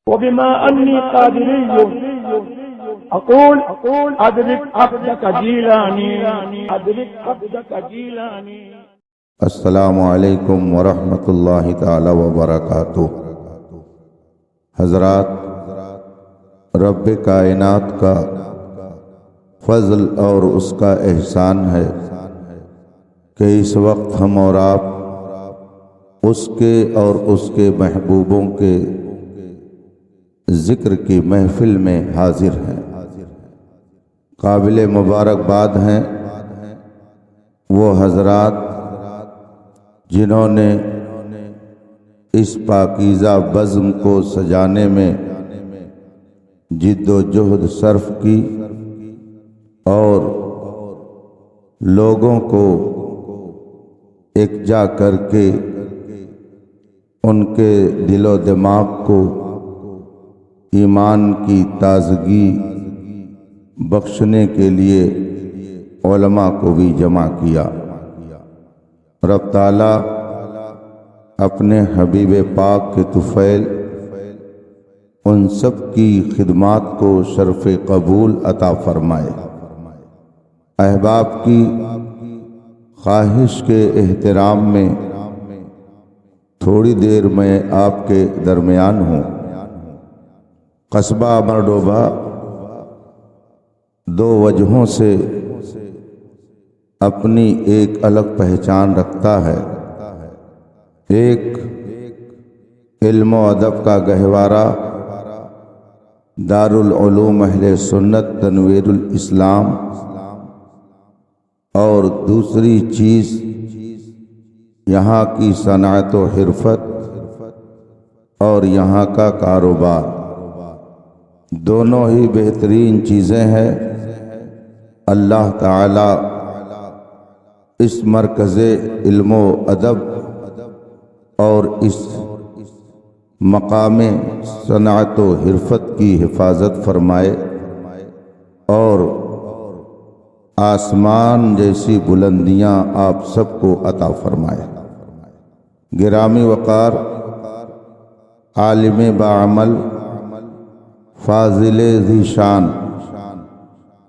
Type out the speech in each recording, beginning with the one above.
وبما أني قادري أقول أدرك عبدك جيلاني أدرك عبدك جيلاني. السلام علیکم ورحمۃ اللہ تعالی وبرکاتہ. حضرات، رب کائنات کا فضل اور اس کا احسان ہے کہ اس وقت ہم اور آپ اس کے اور اس کے محبوبوں کے ذکر کی محفل میں حاضر ہیں. قابل مبارکباد ہیں وہ حضرات جنہوں نے اس پاکیزہ بزم کو سجانے میں جد و جہد صرف کی اور لوگوں کو یکجا کر کے ان کے دل و دماغ کو ایمان کی تازگی بخشنے کے لیے علماء کو بھی جمع کیا. رب تعالیٰ اپنے حبیب پاک کے طفیل ان سب کی خدمات کو شرف قبول عطا فرمائے. احباب کی خواہش کے احترام میں تھوڑی دیر میں آپ کے درمیان ہوں. قصبہ امرڈوبہ دو وجہوں سے اپنی ایک الگ پہچان رکھتا ہے. ایک علم و ادب کا گہوارہ دارالعلوم اہل سنت تنویر الاسلام، اور دوسری چیز یہاں کی صنعت و حرفت اور یہاں کا کاروبار. دونوں ہی بہترین چیزیں ہیں. اللہ تعالی اس مرکز علم و ادب اور اس مقام صنعت و حرفت کی حفاظت فرمائے اور آسمان جیسی بلندیاں آپ سب کو عطا فرمائے. گرامی وقار عالم باعمل فاضل ذی شان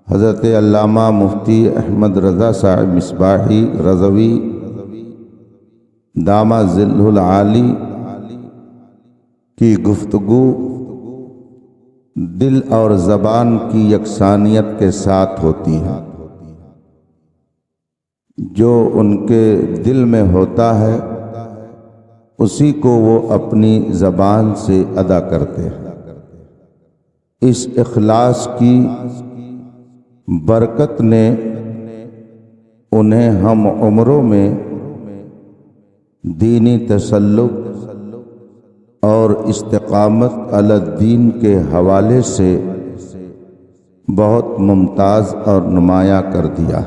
حضرت علامہ مفتی احمد رضا صاحب مصباحی رضوی دامہ ظل العالی کی گفتگو دل اور زبان کی یکسانیت کے ساتھ ہوتی ہے. جو ان کے دل میں ہوتا ہے اسی کو وہ اپنی زبان سے ادا کرتے ہیں. اس اخلاص کی برکت نے انہیں ہم عمروں میں دینی تسلق اور استقامت علی الدین کے حوالے سے بہت ممتاز اور نمایاں کر دیا.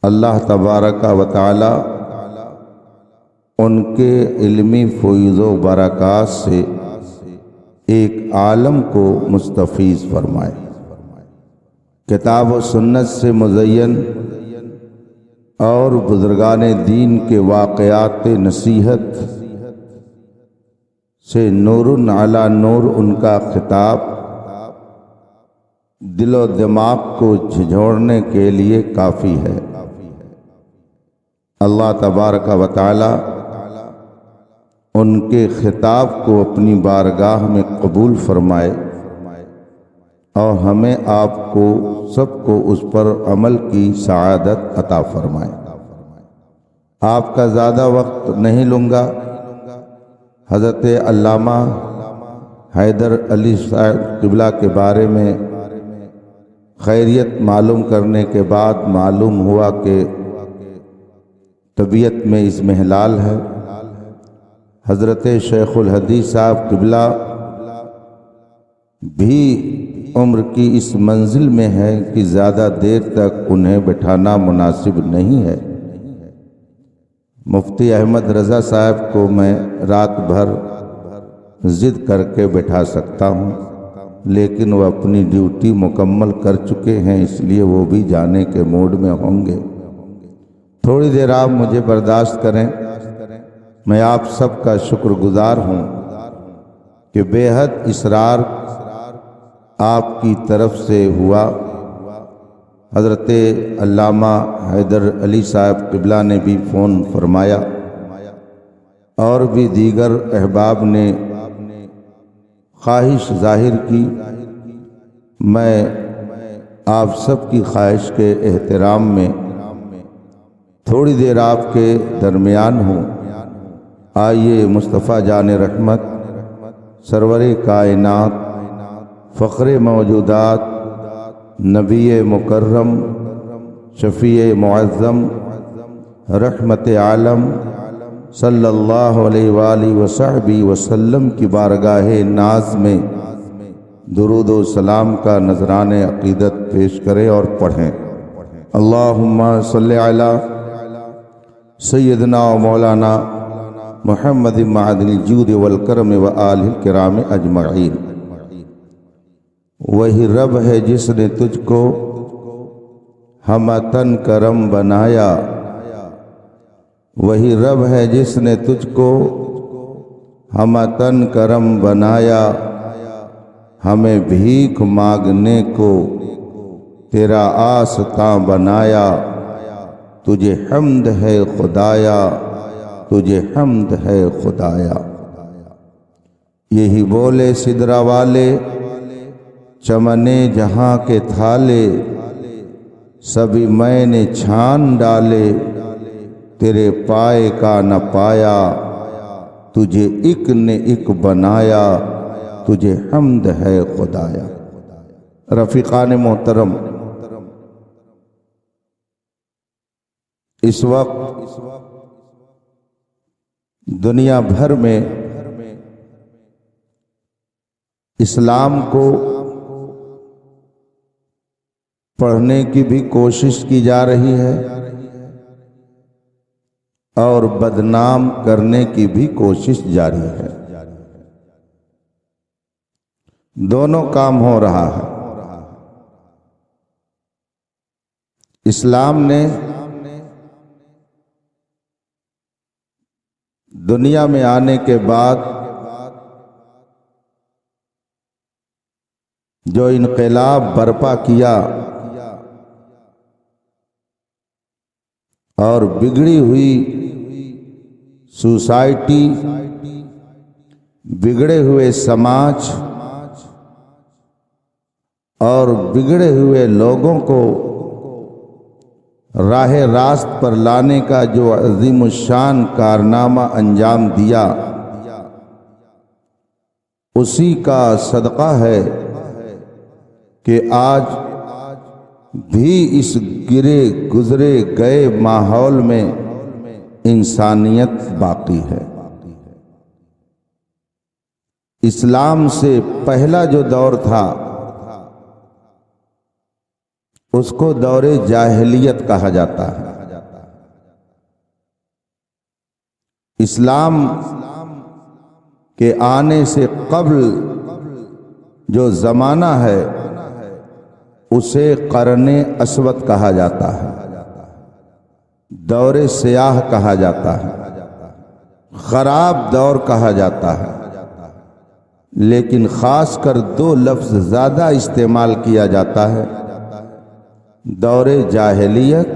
اللہ تبارک و تعالی ان کے علمی فیض و برکات سے ایک عالم کو مستفیض فرمائے. کتاب و سنت سے مزین اور بزرگان دین کے واقعات نصیحت سے نور علی نور ان کا خطاب دل و دماغ کو جھنجھوڑنے کے لیے کافی ہے. اللہ تبارک و تعالی ان کے خطاب کو اپنی بارگاہ میں قبول فرمائے اور ہمیں آپ کو سب کو اس پر عمل کی سعادت عطا فرمائے. آپ کا زیادہ وقت نہیں لوں گا. حضرت علامہ حیدر علی صاحب قبلہ کے بارے میں خیریت معلوم کرنے کے بعد معلوم ہوا کہ طبیعت میں اس میں ہلال ہے. حضرت شیخ الحدیث صاحب قبلہ بھی عمر کی اس منزل میں ہے کہ زیادہ دیر تک انہیں بٹھانا مناسب نہیں ہے. مفتی احمد رضا صاحب کو میں رات بھر ضد کر کے بٹھا سکتا ہوں، لیکن وہ اپنی ڈیوٹی مکمل کر چکے ہیں، اس لیے وہ بھی جانے کے موڈ میں ہوں گے. تھوڑی دیر آپ مجھے برداشت کریں. میں آپ سب کا شکر گزار ہوں کہ بے حد اصرار آپ کی طرف سے ہوا۔ حضرت علامہ حیدر علی صاحب قبلہ نے بھی فون فرمایا اور بھی دیگر احباب نے خواہش ظاہر کی۔ میں آپ سب کی خواہش کے احترام میں تھوڑی دیر آپ کے درمیان ہوں۔ آئیے مصطفیٰ جان رحمت، سرور کائنات، فخر موجودات، نبی مکرم، شفیع معظم، رحمت عالم صلی اللہ علیہ وآلہ وصحبہ وسلم کی بارگاہ ناز میں درود و سلام کا نذران عقیدت پیش کریں اور پڑھیں۔ اللہم صلی علی سیدنا و مولانا محمد معدن الجود والکرم و آلہ الکرام اجمعین۔ وہی رب ہے جس نے تجھ کو ہم تن کرم بنایا، وہی رب ہے جس نے تجھ کو ہم تن کرم بنایا، ہمیں بھیک مانگنے کو تیرا آستاں بنایا، تجھے حمد ہے خدایا، تجھے حمد ہے خدایا۔ یہی بولے سدرا والے چمنے جہاں کے تھالے، سبھی میں نے چھان ڈالے، تیرے پائے کا نہ پایا، تجھے ایک نے ایک بنایا، تجھے حمد ہے خدایا۔ رفیقان محترم، اس وقت دنیا بھر میں اسلام کو پڑھنے کی بھی کوشش کی جا رہی ہے اور بدنام کرنے کی بھی کوشش جاری ہے۔ دونوں کام ہو رہا ہے۔ اسلام نے دنیا میں آنے کے بعد جو انقلاب برپا کیا اور بگڑی ہوئی سوسائٹی، بگڑے ہوئے سماج اور بگڑے ہوئے لوگوں کو راہ راست پر لانے کا جو عظیم الشان کارنامہ انجام دیا، اسی کا صدقہ ہے کہ آج بھی اس گرے گزرے گئے ماحول میں انسانیت باقی ہے۔ اسلام سے پہلا جو دور تھا اس کو دور جاہلیت کہا جاتا ہے۔ اسلام کے آنے سے قبل جو زمانہ ہے اسے قرن اسود کہا جاتا ہے، دور سیاہ کہا جاتا ہے، خراب دور کہا جاتا ہے، لیکن خاص کر دو لفظ زیادہ استعمال کیا جاتا ہے، دور جاہلیت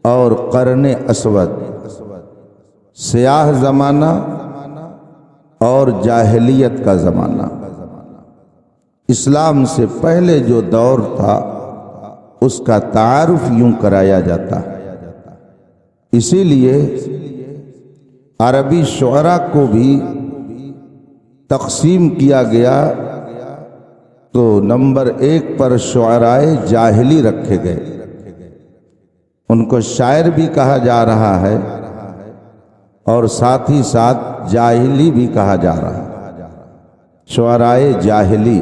اور قرن اسود۔ سیاہ زمانہ اور جاہلیت کا زمانہ۔ اسلام سے پہلے جو دور تھا اس کا تعارف یوں کرایا جاتا ہے۔ اسی لیے عربی شعراء کو بھی تقسیم کیا گیا تو نمبر 1 پر شعرائے جاہلی رکھے گئے، ان کو شاعر بھی کہا جا رہا ہے اور ساتھ ہی ساتھ جاہلی بھی کہا جا رہا ہے، شعرائے جاہلی۔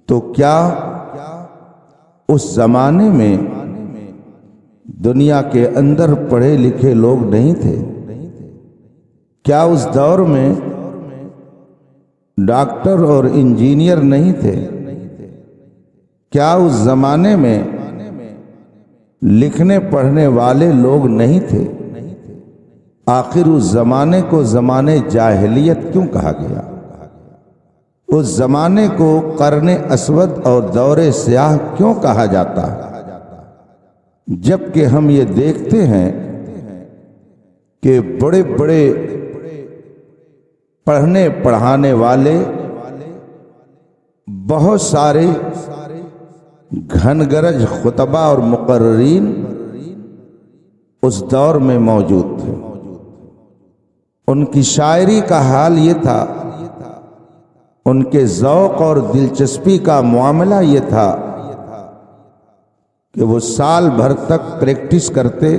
تو کیا اس زمانے میں دنیا کے اندر پڑھے لکھے لوگ نہیں تھے؟ کیا اس دور میں ڈاکٹر اور انجینئر نہیں تھے؟ کیا اس زمانے میں لکھنے پڑھنے والے لوگ نہیں تھے؟ آخر اس زمانے کو زمانے جاہلیت کیوں کہا گیا؟ اس زمانے کو قرن اسود اور دور سیاہ کیوں کہا جاتا ہے؟ جبکہ ہم یہ دیکھتے ہیں کہ بڑے بڑے پڑھنے پڑھانے والے بہت سارے گھن گرج خطبہ اور مقررین اس دور میں موجود تھے۔ ان کی شاعری کا حال یہ تھا، ان کے ذوق اور دلچسپی کا معاملہ یہ تھا کہ وہ سال بھر تک پریکٹس کرتے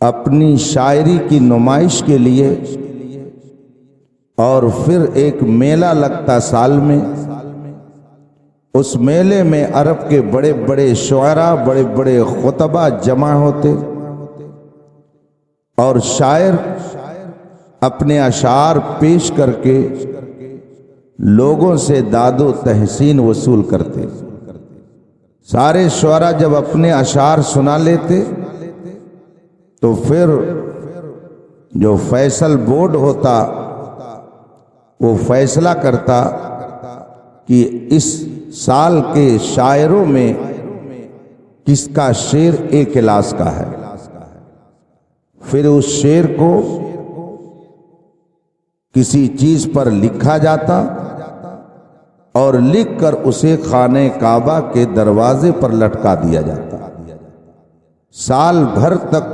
اپنی شاعری کی نمائش کے لیے، اور پھر ایک میلہ لگتا سال میں، اس میلے میں عرب کے بڑے بڑے شعراء، بڑے بڑے خطبہ جمع ہوتے اور شاعر اپنے اشعار پیش کر کے لوگوں سے داد و تحسین وصول کرتے۔ سارے شعراء جب اپنے اشعار سنا لیتے تو پھر جو فیصل بورڈ ہوتا وہ فیصلہ کرتا کہ اس سال کے شاعروں میں کس کا شعر اے کلاس کا ہے۔ پھر اس شعر کو کسی چیز پر لکھا جاتا اور لکھ کر اسے خانہ کعبہ کے دروازے پر لٹکا دیا جاتا۔ سال بھر تک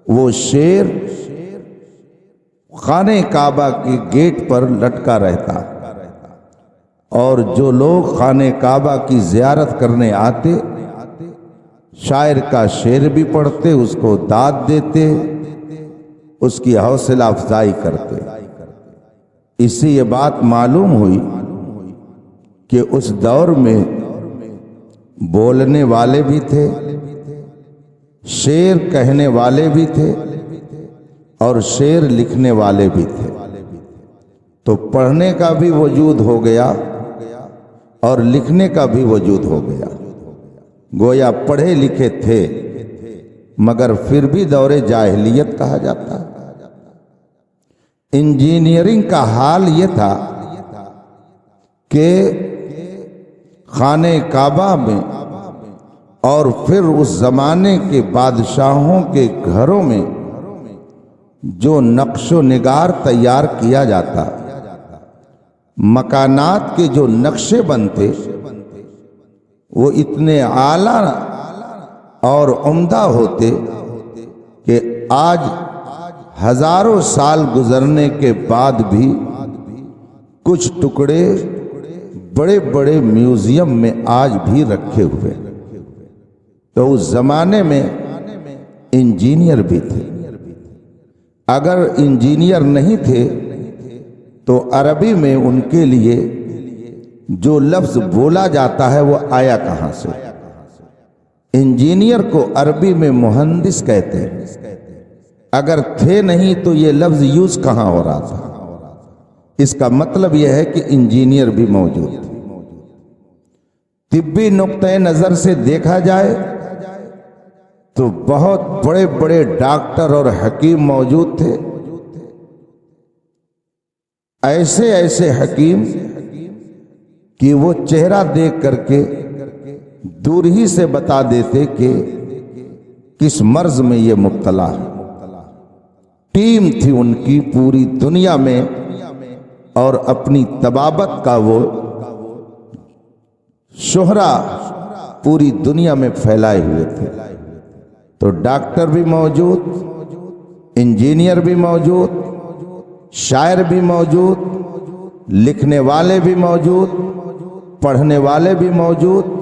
وہ شعر خانہ کعبہ کے گیٹ پر لٹکا رہتا، اور جو لوگ خانہ کعبہ کی زیارت کرنے آتے شاعر کا شعر بھی پڑھتے، اس کو داد دیتے، اس کی حوصلہ افزائی کرتے۔ اس سے یہ بات معلوم ہوئی کہ اس دور میں بولنے والے بھی تھے، شعر کہنے والے بھی تھے، اور شعر لکھنے والے بھی تھے۔ تو پڑھنے کا بھی وجود ہو گیا اور لکھنے کا بھی وجود ہو گیا۔ گویا پڑھے لکھے تھے مگر پھر بھی دور جاہلیت کہا جاتا ہے۔ انجینئرنگ کا حال یہ تھا کہ خانہ کعبہ میں اور پھر اس زمانے کے بادشاہوں کے گھروں میں جو نقش و نگار تیار کیا جاتا، مکانات کے جو نقشے بنتے وہ اتنے اعلیٰ اور عمدہ ہوتے کہ آج ہزاروں سال گزرنے کے بعد بھی کچھ ٹکڑے بڑے بڑے میوزیم میں آج بھی رکھے ہوئے۔ تو اس زمانے میں انجینئر بھی تھے۔ اگر انجینئر نہیں تھے تو عربی میں ان کے لیے جو لفظ بولا جاتا ہے وہ آیا کہاں سے؟ انجینئر کو عربی میں مہندس کہتے ہیں۔ اگر تھے نہیں تو یہ لفظ یوز کہاں ہو رہا تھا؟ اس کا مطلب یہ ہے کہ انجینئر بھی موجود تھے۔ طبی نقطۂ نظر سے دیکھا جائے تو بہت بڑے بڑے ڈاکٹر اور حکیم موجود تھے، ایسے ایسے حکیم کہ وہ چہرہ دیکھ کر کے دور ہی سے بتا دیتے کہ کس مرض میں یہ مبتلا ہے۔ ٹیم تھی ان کی پوری دنیا میں، اور اپنی طبابت کا وہ شہرہ پوری دنیا میں پھیلائے ہوئے تھے۔ تو ڈاکٹر بھی موجود، انجینئر بھی موجود، شاعر بھی موجود، لکھنے والے بھی موجود، پڑھنے والے بھی موجود۔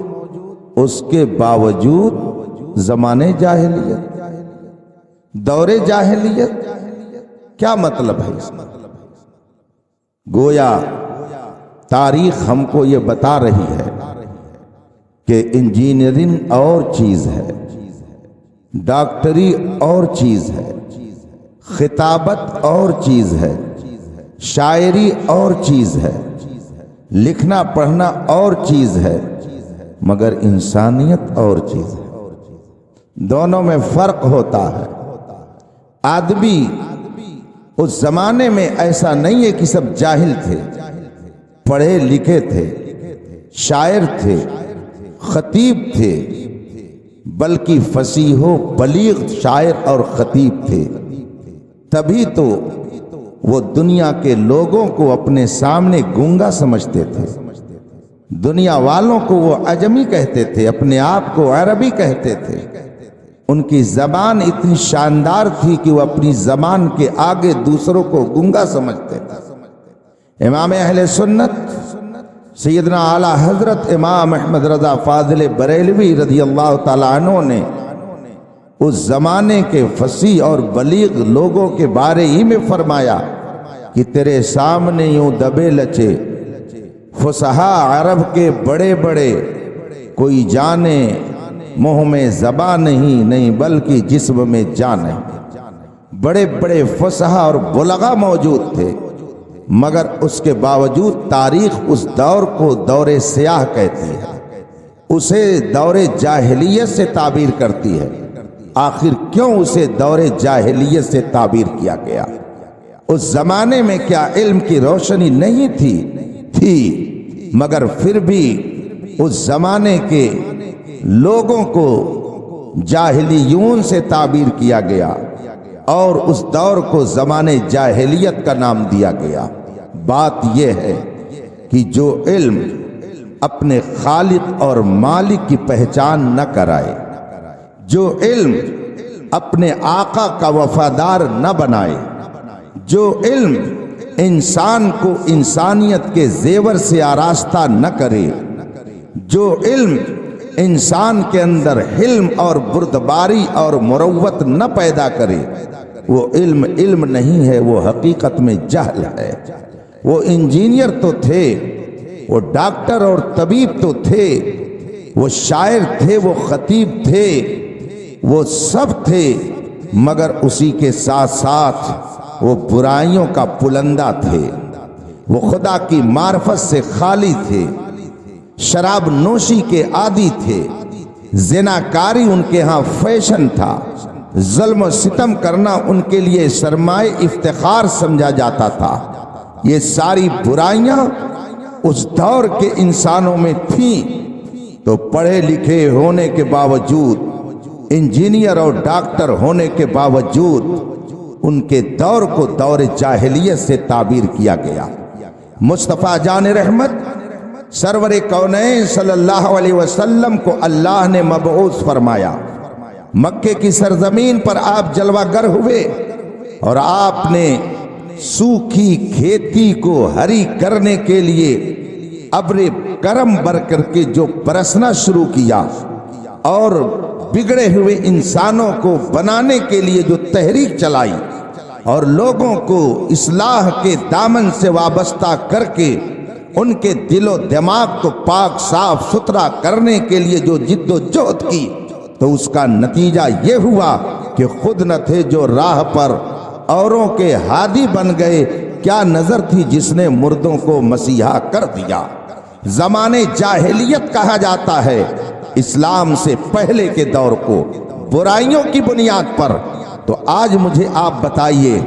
اس کے باوجود زمانے جاہلیت، دور جاہلیت، کیا مطلب ہے اس میں؟ گویا تاریخ ہم کو یہ بتا رہی ہے کہ انجینئرنگ اور چیز ہے، ڈاکٹری اور چیز ہے، خطابت اور چیز ہے، شاعری اور چیز ہے، لکھنا پڑھنا اور چیز ہے، مگر انسانیت اور چیز ہے۔ دونوں میں فرق ہوتا ہے۔ آدمی اس زمانے میں ایسا نہیں ہے کہ سب جاہل تھے، پڑھے لکھے تھے، شاعر تھے، خطیب تھے، بلکہ فصیح و بلیغ شاعر اور خطیب تھے۔ تبھی تو وہ دنیا کے لوگوں کو اپنے سامنے گونگا سمجھتے تھے، دنیا والوں کو وہ عجمی کہتے تھے، اپنے آپ کو عربی کہتے تھے۔ ان کی زبان اتنی شاندار تھی کہ وہ اپنی زبان کے آگے دوسروں کو گونگا سمجھتے تھے۔ امام اہل سنت سیدنا اعلیٰ حضرت امام احمد رضا فاضل بریلوی رضی اللہ تعالیٰ عنہ نے اس زمانے کے فصیح اور بلیغ لوگوں کے بارے ہی میں فرمایا کہ تیرے سامنے یوں دبے لچے فصحاء عرب کے بڑے بڑے، کوئی جانے منہ میں زبان نہیں بلکہ جسم میں جان ہے۔ بڑے بڑے فصحاء اور بلغاء موجود تھے، مگر اس کے باوجود تاریخ اس دور کو دور سیاہ کہتی ہے، اسے دور جاہلیت سے تعبیر کرتی ہے۔ آخر کیوں اسے دور جاہلیت سے تعبیر کیا گیا؟ اس زمانے میں کیا علم کی روشنی نہیں تھی مگر پھر بھی اس زمانے کے لوگوں کو جاہلیون سے تعبیر کیا گیا اور اس دور کو زمانے جاہلیت کا نام دیا گیا۔ بات یہ ہے کہ جو علم اپنے خالق اور مالک کی پہچان نہ کرائے، جو علم اپنے آقا کا وفادار نہ بنائے، جو علم انسان کو انسانیت کے زیور سے آراستہ نہ کرے، جو علم انسان کے اندر حلم اور بردباری اور مروت نہ پیدا کرے، وہ علم نہیں ہے، وہ حقیقت میں جہل ہے۔ وہ انجینئر تو تھے، وہ ڈاکٹر اور طبیب تو تھے، وہ شاعر تھے، وہ خطیب تھے، وہ سب تھے، مگر اسی کے ساتھ ساتھ وہ برائیوں کا پلندہ تھے۔ وہ خدا کی معرفت سے خالی تھے، شراب نوشی کے عادی تھے، زناکاری ان کے ہاں فیشن تھا، ظلم و ستم کرنا ان کے لیے سرمایہ افتخار سمجھا جاتا تھا۔ یہ ساری برائیاں اس دور کے انسانوں میں تھیں، تو پڑھے لکھے ہونے کے باوجود، انجینئر اور ڈاکٹر ہونے کے باوجود، ان کے دور کو دور جاہلیت سے تعبیر کیا گیا۔ مصطفیٰ جان رحمت سرور کونین صلی اللہ علیہ وسلم کو اللہ نے مبعوث فرمایا۔ مکے کی سرزمین پر آپ جلوہ گر ہوئے اور آپ نے سوکھی کھیتی کو ہری کرنے کے لیے ابر کرم بر کر کے جو برسنا شروع کیا، اور بگڑے ہوئے انسانوں کو بنانے کے لیے جو تحریک چلائی، اور لوگوں کو اصلاح کے دامن سے وابستہ کر کے ان کے دل و دماغ کو پاک صاف ستھرا کرنے کے لیے جو جد و جہد کی، تو اس کا نتیجہ یہ ہوا کہ خود نہ تھے جو راہ پر اوروں کے ہادی بن گئے۔ کیا نظر تھی جس نے مردوں کو مسیحا کر دیا؟ زمانے جاہلیت کہا جاتا ہے اسلام سے پہلے کے دور کو، برائیوں کی بنیاد پر۔ تو آج مجھے آپ بتائیے،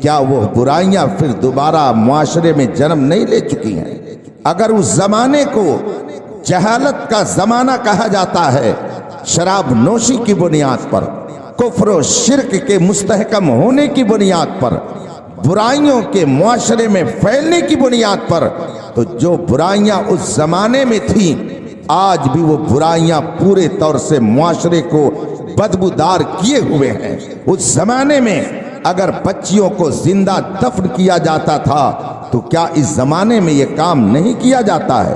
کیا وہ برائیاں پھر دوبارہ معاشرے میں جنم نہیں لے چکی ہیں؟ اگر اس زمانے کو جہالت کا زمانہ کہا جاتا ہے، شراب نوشی کی بنیاد پر، کفر و شرک کے مستحکم ہونے کی بنیاد پر، برائیوں کے معاشرے میں پھیلنے کی بنیاد پر، تو جو برائیاں اس زمانے میں تھیں، آج بھی وہ برائیاں پورے طور سے معاشرے کو بدبودار کیے ہوئے ہیں۔ اس زمانے میں اگر بچیوں کو زندہ دفن کیا جاتا تھا، تو کیا اس زمانے میں یہ کام نہیں کیا جاتا ہے؟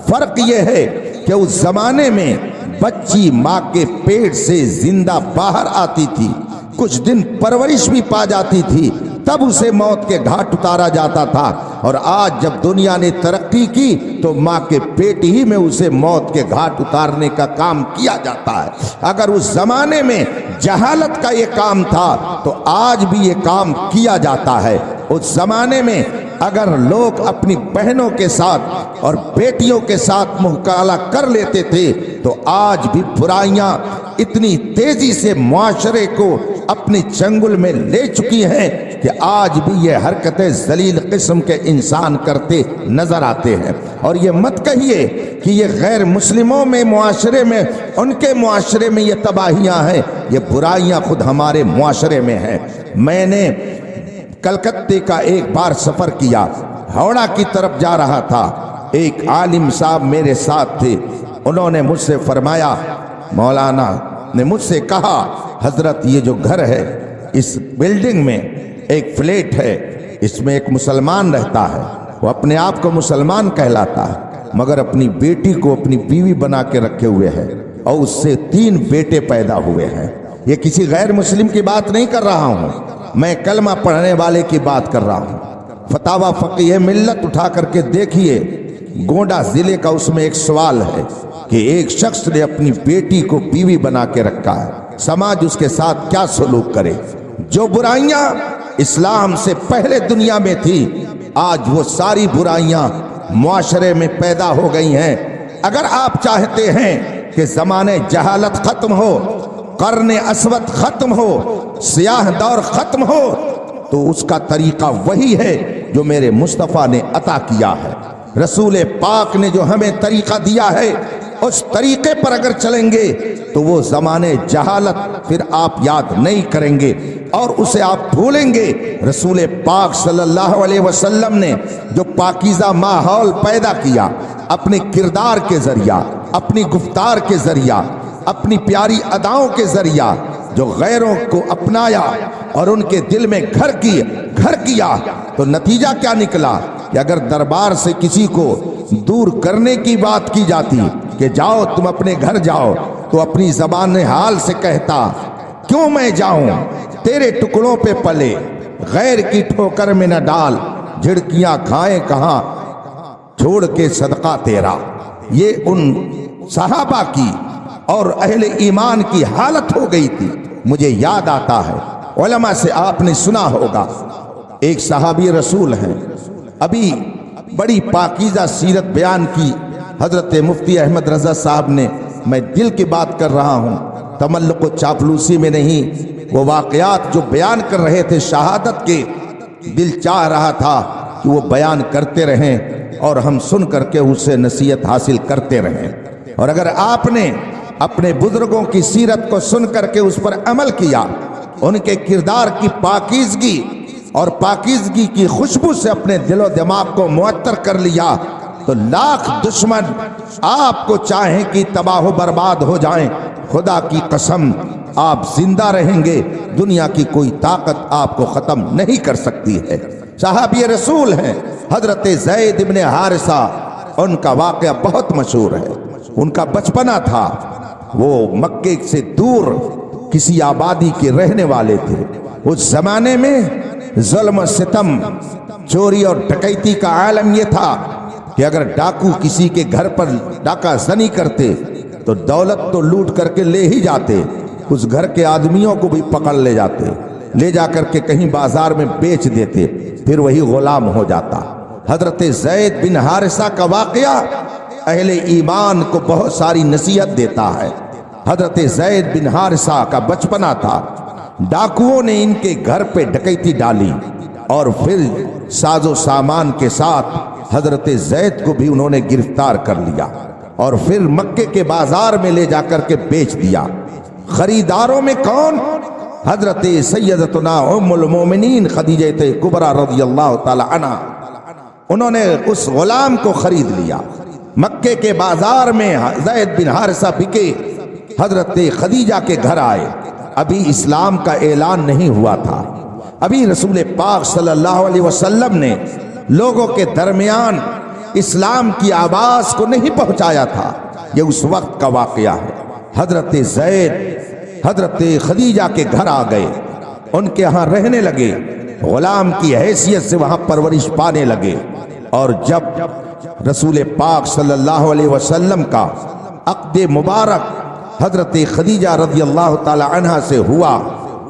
فرق یہ ہے کہ اس زمانے میں بچی ماں کے پیٹ سے زندہ باہر آتی تھی، کچھ دن پرورش بھی پا جاتی تھی، تب اسے موت کے گھاٹ اتارا جاتا تھا۔ اور آج جب دنیا نے ترقی کی تو ماں کے پیٹ ہی میں اسے موت کے گھاٹ اتارنے کا کام کیا جاتا ہے۔ اگر اس زمانے میں جہالت کا یہ کام تھا تو آج بھی یہ کام کیا جاتا ہے۔ اس زمانے میں اگر لوگ اپنی بہنوں کے ساتھ اور بیٹیوں کے ساتھ منہ کالا کر لیتے تھے، تو آج بھی برائیاں اتنی تیزی سے معاشرے کو اپنی چنگل میں لے چکی ہیں کہ آج بھی یہ حرکتیں ذلیل قسم کے انسان کرتے نظر آتے ہیں۔ اور یہ مت کہیے کہ یہ غیر مسلموں میں معاشرے میں، ان کے معاشرے میں یہ تباہیاں ہیں، یہ برائیاں خود ہمارے معاشرے میں ہیں۔ میں نے کلکتے کا ایک بار سفر کیا، ہاوڑا کی طرف جا رہا تھا، ایک عالم صاحب میرے ساتھ تھے، انہوں نے مجھ سے فرمایا، مولانا نے مجھ سے کہا، حضرت یہ جو گھر ہے، اس بلڈنگ میں ایک فلیٹ ہے، اس میں ایک مسلمان رہتا ہے، وہ اپنے آپ کو مسلمان کہلاتا ہے، مگر اپنی بیٹی کو اپنی بیوی بنا کے رکھے ہوئے ہے، اور اس سے 3 بیٹے پیدا ہوئے ہیں۔ یہ کسی غیر مسلم کی بات نہیں کر رہا ہوں، میں کلمہ پڑھنے والے کی بات کر رہا ہوں۔ فتاوی فقیہ ملت اٹھا کر کے دیکھیے، گونڈا ضلع کا، اس میں ایک سوال ہے کہ ایک شخص نے اپنی بیٹی کو بیوی بنا کے رکھا ہے، سماج اس کے ساتھ کیا سلوک کرے؟ جو برائیاں اسلام سے پہلے دنیا میں تھی، آج وہ ساری برائیاں معاشرے میں پیدا ہو گئی ہیں۔ اگر آپ چاہتے ہیں کہ زمانے جہالت ختم ہو، قرن اسود ختم ہو، سیاہ دور ختم ہو، تو اس کا طریقہ وہی ہے جو میرے مصطفیٰ نے عطا کیا ہے۔ رسول پاک نے جو ہمیں طریقہ دیا ہے، اس طریقے پر اگر چلیں گے تو وہ زمانے جہالت پھر آپ یاد نہیں کریں گے اور اسے آپ بھولیں گے۔ رسول پاک صلی اللہ علیہ وسلم نے جو پاکیزہ ماحول پیدا کیا، اپنے کردار کے ذریعہ، اپنی گفتار کے ذریعہ، اپنی پیاری اداؤں کے ذریعہ، جو غیروں کو اپنایا اور ان کے دل میں گھر کیا، تو نتیجہ کیا نکلا کہ اگر دربار سے کسی کو دور کرنے کی بات کی جاتی کہ جاؤ تم اپنے گھر جاؤ، تو اپنی زبان حال سے کہتا، کیوں میں جاؤں، تیرے ٹکڑوں پہ پلے، غیر کی ٹھوکر میں نہ ڈال، جھڑکیاں کھائیں کہاں، چھوڑ کے صدقہ تیرا۔ یہ ان صحابہ کی اور اہل ایمان کی حالت ہو گئی تھی۔ مجھے یاد آتا ہے، علماء سے آپ نے سنا ہوگا، ایک صحابی رسول ہیں، ابھی بڑی پاکیزہ سیرت بیان کی حضرت مفتی احمد رضا صاحب نے۔ میں دل کی بات کر رہا ہوں، تملق و چاپلوسی میں نہیں، وہ واقعات جو بیان کر رہے تھے شہادت کے، دل چاہ رہا تھا کہ وہ بیان کرتے رہیں اور ہم سن کر کے اس سے نصیحت حاصل کرتے رہیں۔ اور اگر آپ نے اپنے بزرگوں کی سیرت کو سن کر کے اس پر عمل کیا، ان کے کردار کی پاکیزگی اور پاکیزگی کی خوشبو سے اپنے دل و دماغ کو معطر کر لیا، تو لاکھ دشمن آپ کو چاہیں کہ تباہ و برباد ہو جائیں، خدا کی قسم آپ زندہ رہیں گے، دنیا کی کوئی طاقت آپ کو ختم نہیں کر سکتی ہے۔ صحابی رسول ہیں حضرت زید بن حارثہ، ان کا واقعہ بہت مشہور ہے۔ ان کا بچپنا تھا، وہ مکے سے دور کسی آبادی کے رہنے والے تھے۔ اس زمانے میں ظلم و ستم، چوری اور ڈکیتی کا عالم یہ تھا کہ اگر ڈاکو کسی کے گھر پر ڈاکہ زنی کرتے تو دولت تو لوٹ کر کے لے ہی جاتے، اس گھر کے آدمیوں کو بھی پکڑ لے جاتے، لے جا کر کے کہیں بازار میں بیچ دیتے، پھر وہی غلام ہو جاتا۔ حضرت زید بن حارثہ کا واقعہ اہل ایمان کو بہت ساری نصیحت دیتا ہے۔ حضرت زید بن حارثہ کا بچپنا تھا، ڈاکوؤں نے ان کے گھر پہ ڈکیتی ڈالی اور پھر ساز و سامان کے ساتھ حضرت زید کو بھی انہوں نے گرفتار کر لیا اور پھر مکے کے بازار میں لے جا کر کے بیچ دیا۔ خریداروں میں کون؟ حضرت سیدتنا ام المومنین خدیجہ کبریٰ رضی اللہ تعالی عنہ، انہوں نے اس غلام کو خرید لیا۔ مکے کے بازار میں زید بن حارثہ بکے، حضرت خدیجہ کے گھر آئے۔ ابھی اسلام کا اعلان نہیں ہوا تھا، ابھی رسول پاک صلی اللہ علیہ وسلم نے لوگوں کے درمیان اسلام کی آواز کو نہیں پہنچایا تھا۔ یہ اس وقت کا واقعہ ہے۔ حضرت زید حضرت خدیجہ کے گھر آ گئے، ان کے ہاں رہنے لگے، غلام کی حیثیت سے وہاں پرورش پانے لگے۔ اور جب رسول پاک صلی اللہ علیہ وسلم کا عقد مبارک حضرت خدیجہ رضی اللہ تعالی عنہ سے ہوا،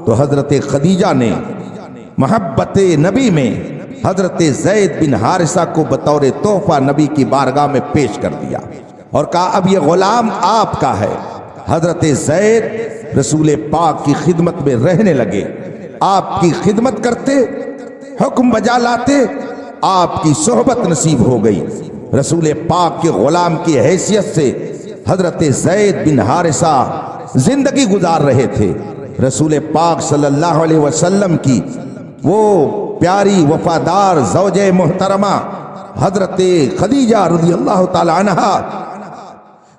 تو حضرت خدیجہ نے محبت نبی میں حضرت زید بن حارثہ کو بطور تحفہ نبی کی بارگاہ میں پیش کر دیا اور کہا اب یہ غلام آپ کا ہے۔ حضرت زید رسول پاک کی خدمت میں رہنے لگے، آپ کی خدمت کرتے، حکم بجا لاتے، آپ کی صحبت نصیب ہو گئی۔ رسول پاک کے غلام کی حیثیت سے حضرت زید بن حارثہ زندگی گزار رہے تھے۔ رسول پاک صلی اللہ علیہ وسلم کی وہ پیاری وفادار زوجہ محترمہ حضرت خدیجہ رضی اللہ تعالی عنہا،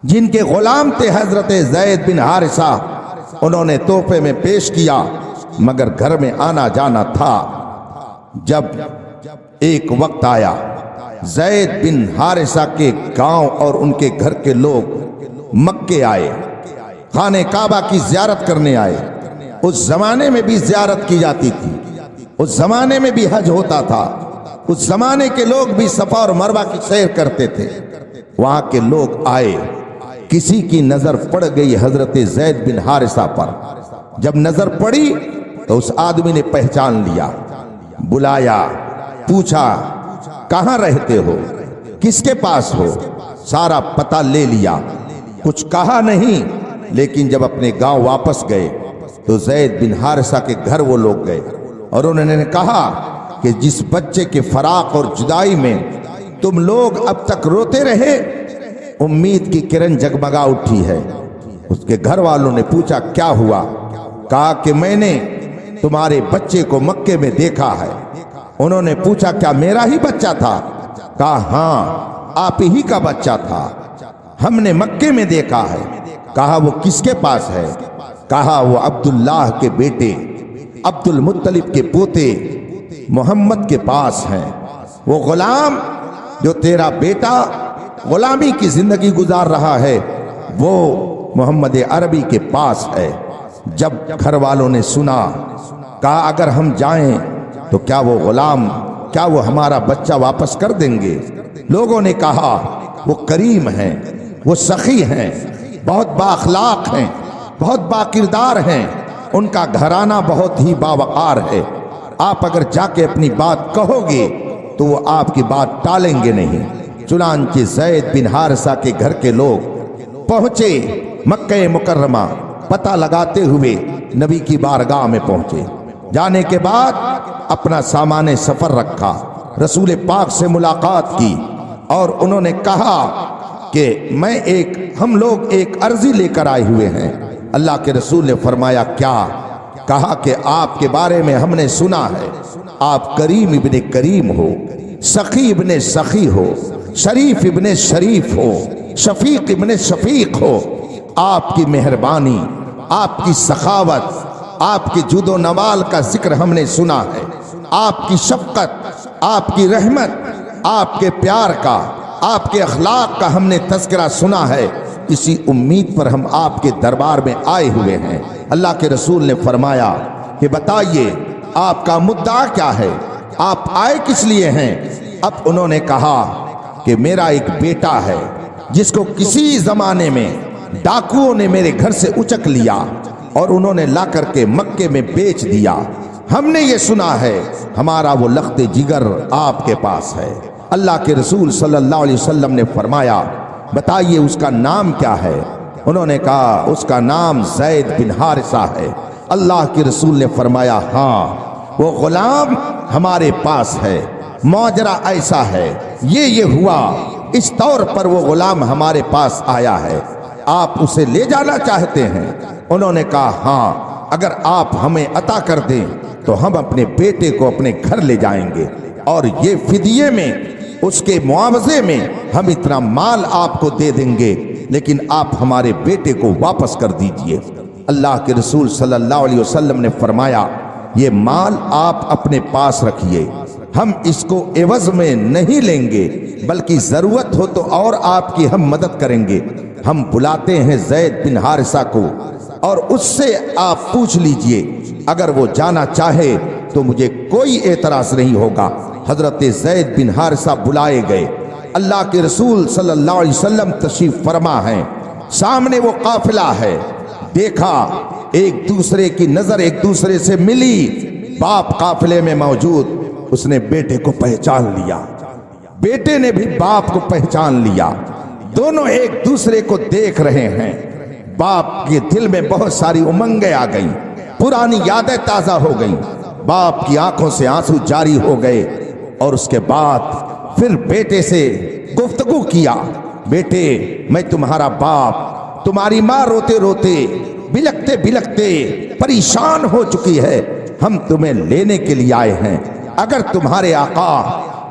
جن کے غلام تھے حضرت زید بن حارثہ، انہوں نے تحفے میں پیش کیا، مگر گھر میں آنا جانا تھا۔ جب ایک وقت آیا، زید بن حارثہ کے گاؤں اور ان کے گھر کے لوگ مکے آئے، خانہ کعبہ کی زیارت کرنے آئے۔ اس زمانے میں بھی زیارت کی جاتی تھی، اس زمانے میں بھی حج ہوتا تھا، اس زمانے کے لوگ بھی صفا اور مروہ کی سیر کرتے تھے۔ وہاں کے لوگ آئے، کسی کی نظر پڑ گئی حضرت زید بن حارثہ پر۔ جب نظر پڑی تو اس آدمی نے پہچان لیا، بلایا، پوچھا کہاں رہتے ہو، کس کے پاس ہو، سارا پتہ لے لیا۔ کچھ کہا نہیں، لیکن جب اپنے گاؤں واپس گئے تو زید بن حارثہ کے گھر وہ لوگ گئے اور انہوں نے کہا کہ جس بچے کے فراق اور جدائی میں تم لوگ اب تک روتے رہے، امید کی کرن جگمگا اٹھی ہے۔ اس کے گھر والوں نے پوچھا کیا ہوا؟ کہا کہ میں نے تمہارے بچے کو مکے میں دیکھا ہے۔ انہوں نے پوچھا کیا میرا ہی بچہ تھا؟ کہا ہاں، آپ ہی کا بچہ تھا، ہم نے مکے میں دیکھا ہے۔ کہا وہ کس کے پاس ہے؟ کہا وہ عبداللہ کے بیٹے عبد المطلب کے پوتے محمد کے پاس ہیں۔ وہ غلام جو تیرا بیٹا غلامی کی زندگی گزار رہا ہے، وہ محمد عربی کے پاس ہے۔ جب گھر والوں نے سنا، کہا اگر ہم جائیں تو کیا وہ غلام، کیا وہ ہمارا بچہ واپس کر دیں گے؟ لوگوں نے کہا وہ کریم ہیں، وہ سخی ہیں، بہت بااخلاق ہیں، بہت باکردار ہیں، ان کا گھرانہ بہت ہی باوقار ہے۔ آپ اگر جا کے اپنی بات کہو گے تو وہ آپ کی بات ٹالیں گے نہیں۔ چنانچہ زید بن حارثہ کے گھر کے لوگ پہنچے مکہ مکرمہ، پتہ لگاتے ہوئے نبی کی بارگاہ میں پہنچے۔ جانے کے بعد اپنا سامان سفر رکھا، رسول پاک سے ملاقات کی اور انہوں نے کہا کہ ہم لوگ ایک عرضی لے کر آئے ہوئے ہیں۔ اللہ کے رسول نے فرمایا کیا؟ کہا کہ آپ کے بارے میں ہم نے سنا ہے، آپ کریم ابن کریم ہو، سخی ابن سخی ہو، شریف ابن شریف ہو، شفیق ابن شفیق ہو۔ آپ کی مہربانی، آپ کی سخاوت، آپ کی جود و نوال کا ذکر ہم نے سنا ہے، آپ کی شفقت، آپ کی رحمت، آپ کے پیار کا، آپ کے اخلاق کا ہم نے تذکرہ سنا ہے۔ اسی امید پر ہم آپ کے دربار میں آئے ہوئے ہیں۔ اللہ کے رسول نے فرمایا کہ بتائیے آپ کا مدعا کیا ہے، آپ آئے کس لیے ہیں؟ اب انہوں نے کہا کہ میرا ایک بیٹا ہے جس کو کسی زمانے میں ڈاکوؤں نے میرے گھر سے اچک لیا اور انہوں نے لا کر کے مکے میں بیچ دیا۔ ہم نے یہ سنا ہے، ہمارا وہ لخت جگر آپ کے پاس ہے۔ اللہ کے رسول صلی اللہ علیہ وسلم نے فرمایا بتائیے اس کا نام کیا ہے؟ انہوں نے کہا اس کا نام زید بن حارثہ ہے۔ اللہ کے رسول نے فرمایا ہاں، وہ غلام ہمارے پاس ہے، ماجرا ایسا ہے، یہ ہوا، اس طور پر وہ غلام ہمارے پاس آیا ہے، آپ اسے لے جانا چاہتے ہیں؟ انہوں نے کہا ہاں، اگر آپ ہمیں عطا کر دیں تو ہم اپنے بیٹے کو اپنے گھر لے جائیں گے، اور یہ فدیے میں، اس کے معاوضے میں ہم اتنا مال آپ کو دے دیں گے، لیکن آپ ہمارے بیٹے کو واپس کر دیجئے۔ اللہ کے رسول صلی اللہ علیہ وسلم نے فرمایا یہ مال آپ اپنے پاس رکھیے، ہم اس کو عوض میں نہیں لیں گے، بلکہ ضرورت ہو تو اور آپ کی ہم مدد کریں گے۔ ہم بلاتے ہیں زید بن حارثہ کو اور اس سے آپ پوچھ لیجئے، اگر وہ جانا چاہے تو مجھے کوئی اعتراض نہیں ہوگا۔ حضرت زید بن حارثہ بلائے گئے، اللہ کے رسول صلی اللہ علیہ وسلم تشریف فرما ہیں، سامنے وہ قافلہ ہے، دیکھا ایک دوسرے کی نظر ایک دوسرے سے ملی، باپ قافلے میں موجود، اس نے بیٹے کو پہچان لیا، بیٹے نے بھی باپ کو پہچان لیا، دونوں ایک دوسرے کو دیکھ رہے ہیں۔ باپ کے دل میں بہت ساری امنگیں آ گئیں، پرانی یادیں تازہ ہو گئیں، باپ کی آنکھوں سے آنسو جاری ہو گئے، اور اس کے بعد پھر بیٹے سے گفتگو کیا، بیٹے میں تمہارا باپ، تمہاری ماں روتے روتے بلکتے بلکتے پریشان ہو چکی ہے، ہم تمہیں لینے کے لیے آئے ہیں، اگر تمہارے آقا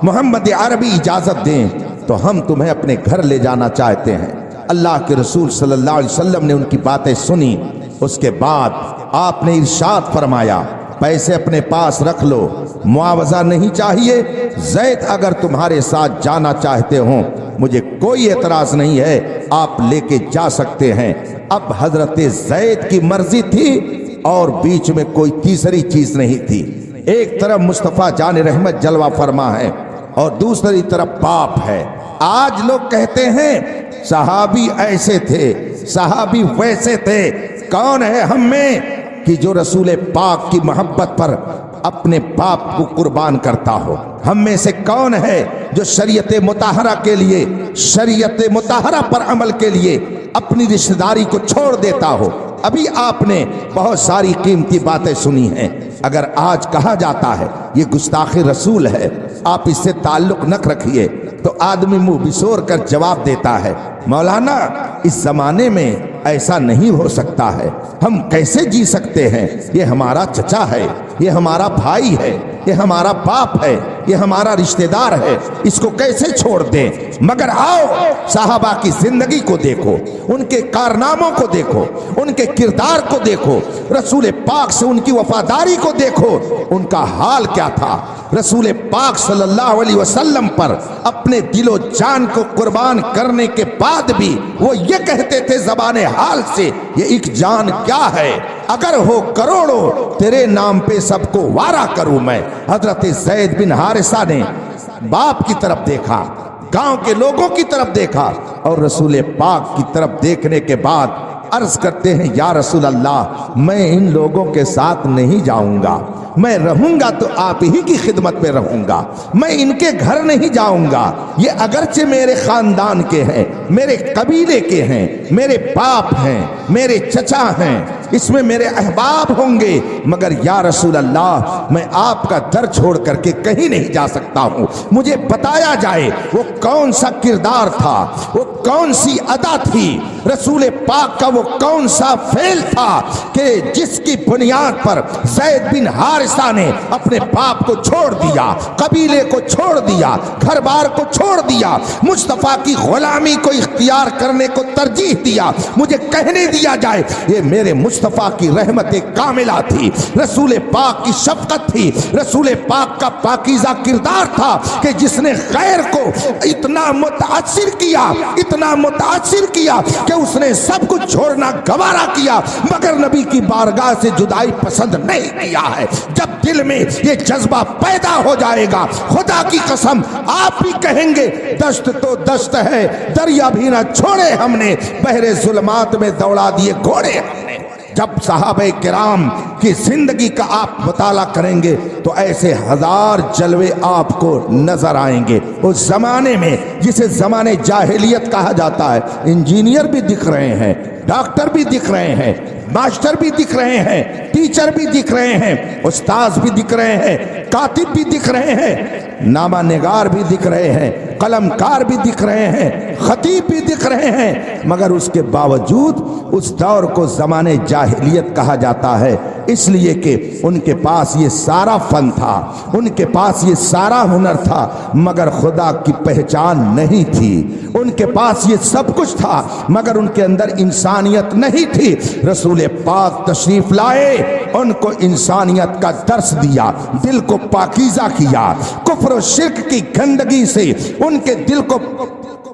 محمد عربی اجازت دیں تو ہم تمہیں اپنے گھر لے جانا چاہتے ہیں۔ اللہ کے رسول صلی اللہ علیہ وسلم نے ان کی باتیں سنی، اس کے بعد آپ نے ارشاد فرمایا پیسے اپنے پاس رکھ لو، معاوضہ نہیں چاہیے، زید اگر تمہارے ساتھ جانا چاہتے ہوں مجھے کوئی اعتراض نہیں ہے، آپ لے کے جا سکتے ہیں۔ اب حضرت زید کی مرضی تھی اور بیچ میں کوئی تیسری چیز نہیں تھی، ایک طرف مصطفیٰ جان رحمت جلوہ فرما ہے اور دوسری طرف باپ ہے۔ آج لوگ کہتے ہیں صحابی ایسے تھے، صحابی ویسے تھے، کون ہے ہم میں کہ جو رسول پاک کی محبت پر اپنے باپ کو قربان کرتا ہو؟ ہم میں سے کون ہے جو شریعت مطہرہ کے لیے، شریعت مطہرہ پر عمل کے لیے اپنی رشتہ داری کو چھوڑ دیتا ہو؟ ابھی آپ نے بہت ساری قیمتی باتیں سنی ہیں، اگر آج کہا جاتا ہے یہ گستاخ رسول ہے، آپ اس سے تعلق نہ رکھیے، تو آدمی منہ بسور کر جواب دیتا ہے مولانا اس زمانے میں ایسا نہیں ہو سکتا ہے، ہم کیسے جی سکتے ہیں؟ یہ ہمارا چچا ہے، یہ ہمارا بھائی ہے، یہ ہمارا باپ ہے، یہ ہمارا رشتہ دار ہے، اس کو کیسے چھوڑ دیں؟ مگر آؤ صحابہ کی زندگی کو دیکھو، ان کے کارناموں کو دیکھو، ان کے کردار کو دیکھو، رسول پاک سے ان کی وفاداری کو دیکھو، ان کا حال کیا تھا؟ رسول پاک صلی اللہ علیہ وسلم پر اپنے دل و جان کو قربان کرنے کے بعد بھی وہ یہ کہتے تھے زبان حال سے، یہ ایک جان کیا ہے، اگر ہو کروڑوں تیرے نام پہ سب کو وارا کروں میں۔ حضرت زید بن حارثہ نے باپ کی طرف دیکھا، گاؤں کے لوگوں کی طرف دیکھا، اور رسول پاک کی طرف دیکھنے کے بعد عرض کرتے ہیں یا رسول اللہ میں ان لوگوں کے ساتھ نہیں جاؤں گا، میں رہوں گا تو آپ ہی کی خدمت میں رہوں گا، میں ان کے گھر نہیں جاؤں گا، یہ اگرچہ میرے خاندان کے ہیں، میرے قبیلے کے ہیں، میرے باپ ہیں، میرے چچا ہیں، اس میں میرے احباب ہوں گے، مگر یا رسول اللہ میں آپ کا در چھوڑ کر کے کہیں نہیں جا سکتا ہوں، مجھے بتایا جائے وہ کون سا کردار تھا، وہ کون سی ادا تھی، رسول پاک کا وہ کون سا فعل تھا کہ جس کی بنیاد پر زید بن حارثہ نے اپنے باپ کو چھوڑ دیا، قبیلے کو چھوڑ دیا، گھر بار کو چھوڑ دیا، مصطفیٰ کی غلامی کو اختیار کرنے کو ترجیح دیا۔ مجھے کہنے دیا جائے یہ میرے مصطفیٰ کی رحمت کاملہ تھی، رسول پاک کی شفقت تھی، رسول پاک کا پاکیزہ کردار تھا کہ جس نے غیر کو اتنا متاثر کیا، اتنا متاثر کیا کہ اس نے سب کچھ چھوڑنا گوارا کیا، مگر نبی کی بارگاہ سے جدائی پسند نہیں کیا ہے۔ جب دل میں یہ جذبہ پیدا ہو جائے گا خدا کی قسم آپ بھی کہیں گے دشت تو دشت ہے، دریا بھی نہ چھوڑے ہم نے، بحر ظلمات میں دوڑا دیے گھوڑے ہم نے۔ جب صحابہ کرام کی زندگی کا آپ مطالعہ کریں گے تو ایسے ہزار جلوے آپ کو نظر آئیں گے۔ اس زمانے میں جسے زمانے جاہلیت کہا جاتا ہے، انجینئر بھی دکھ رہے ہیں، ڈاکٹر بھی دکھ رہے ہیں، ماسٹر بھی دکھ رہے ہیں، ٹیچر بھی دکھ رہے ہیں، استاذ بھی دکھ رہے ہیں، کاتب بھی دکھ رہے ہیں، نامہ نگار بھی دکھ رہے ہیں، قلم کار بھی دکھ رہے ہیں، خطیب بھی دکھ رہے ہیں، مگر اس کے باوجود اس دور کو زمانے جاہلیت کہا جاتا ہے، اس لیے کہ ان کے پاس یہ سارا فن تھا، ان کے پاس یہ سارا ہنر تھا، مگر خدا کی پہچان نہیں تھی۔ ان کے پاس یہ سب کچھ تھا مگر ان کے اندر انسانیت نہیں تھی۔ رسول پاک تشریف لائے، ان کو انسانیت کا درس دیا، دل کو پاکیزہ کیا، کفر و شرک کی گندگی سے ان کے دل کو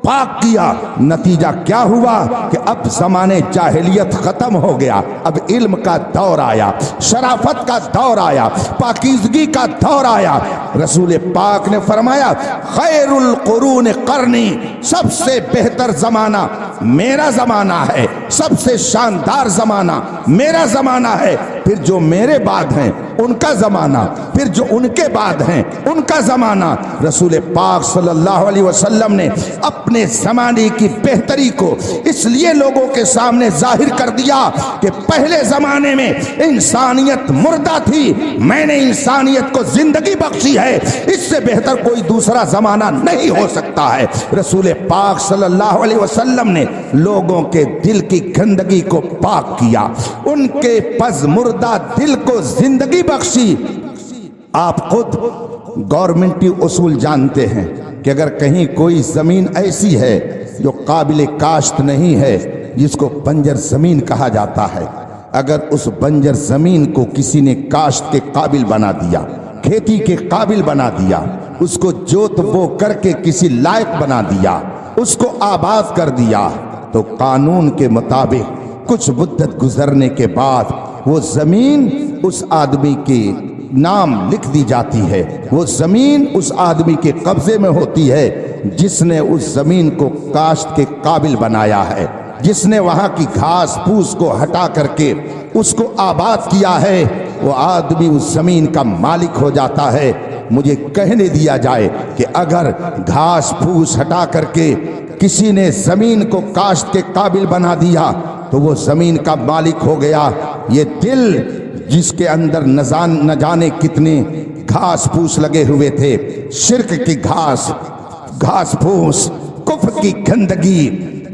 پاک کیا۔ نتیجہ کیا ہوا کہ اب زمانے جاہلیت ختم ہو گیا، اب علم کا دور آیا، شرافت کا دور آیا، پاکیزگی کا دور آیا۔ رسول پاک نے فرمایا خیر القرون قرنی، سب سے بہتر زمانہ میرا زمانہ ہے، سب سے شاندار زمانہ میرا زمانہ ہے، پھر جو میرے بعد ہیں ان کا زمانہ، پھر جو ان کے بعد ہیں ان کا زمانہ۔ رسول پاک صلی اللہ علیہ وسلم نے اپنے زمانے کی بہتری کو اس لیے لوگوں کے سامنے ظاہر کر دیا کہ پہلے زمانے میں انسانیت مردہ تھی، میں نے انسانیت کو زندگی بخشی ہے، اس سے بہتر کوئی دوسرا زمانہ نہیں ہو سکتا ہے۔ رسول پاک صلی اللہ علیہ وسلم نے لوگوں کے دل کی گندگی کو پاک کیا، ان کے پس مردہ دل کو زندگی بخشی۔ آپ خود گورنمنٹی اصول جانتے ہیں کہ اگر کہیں کوئی زمین ایسی ہے جو قابل کاشت نہیں ہے، جس کو بنجر زمین کہا جاتا ہے، اگر اس بنجر زمین کو کسی نے کاشت کے قابل بنا دیا، کھیتی کے قابل بنا دیا، اس کو جوت بو کر کے کسی لائق بنا دیا، اس کو آباد کر دیا، تو قانون کے مطابق کچھ مدت گزرنے کے بعد وہ زمین اس آدمی کے نام لکھ دی جاتی ہے، وہ زمین اس آدمی کے قبضے میں ہوتی ہے جس نے اس زمین کو کاشت کے قابل بنایا ہے، جس نے وہاں کی گھاس پھوس کو ہٹا کر کے اس کو آباد کیا ہے، وہ آدمی اس زمین کا مالک ہو جاتا ہے۔ مجھے کہنے دیا جائے کہ اگر گھاس پھوس ہٹا کر کے کسی نے زمین کو کاشت کے قابل بنا دیا تو وہ زمین کا مالک ہو گیا۔ یہ دل جس کے اندر نہ جانے کتنے گھاس پھوس لگے ہوئے تھے، شرک کی گھاس پھوس، کفر کی گندگی،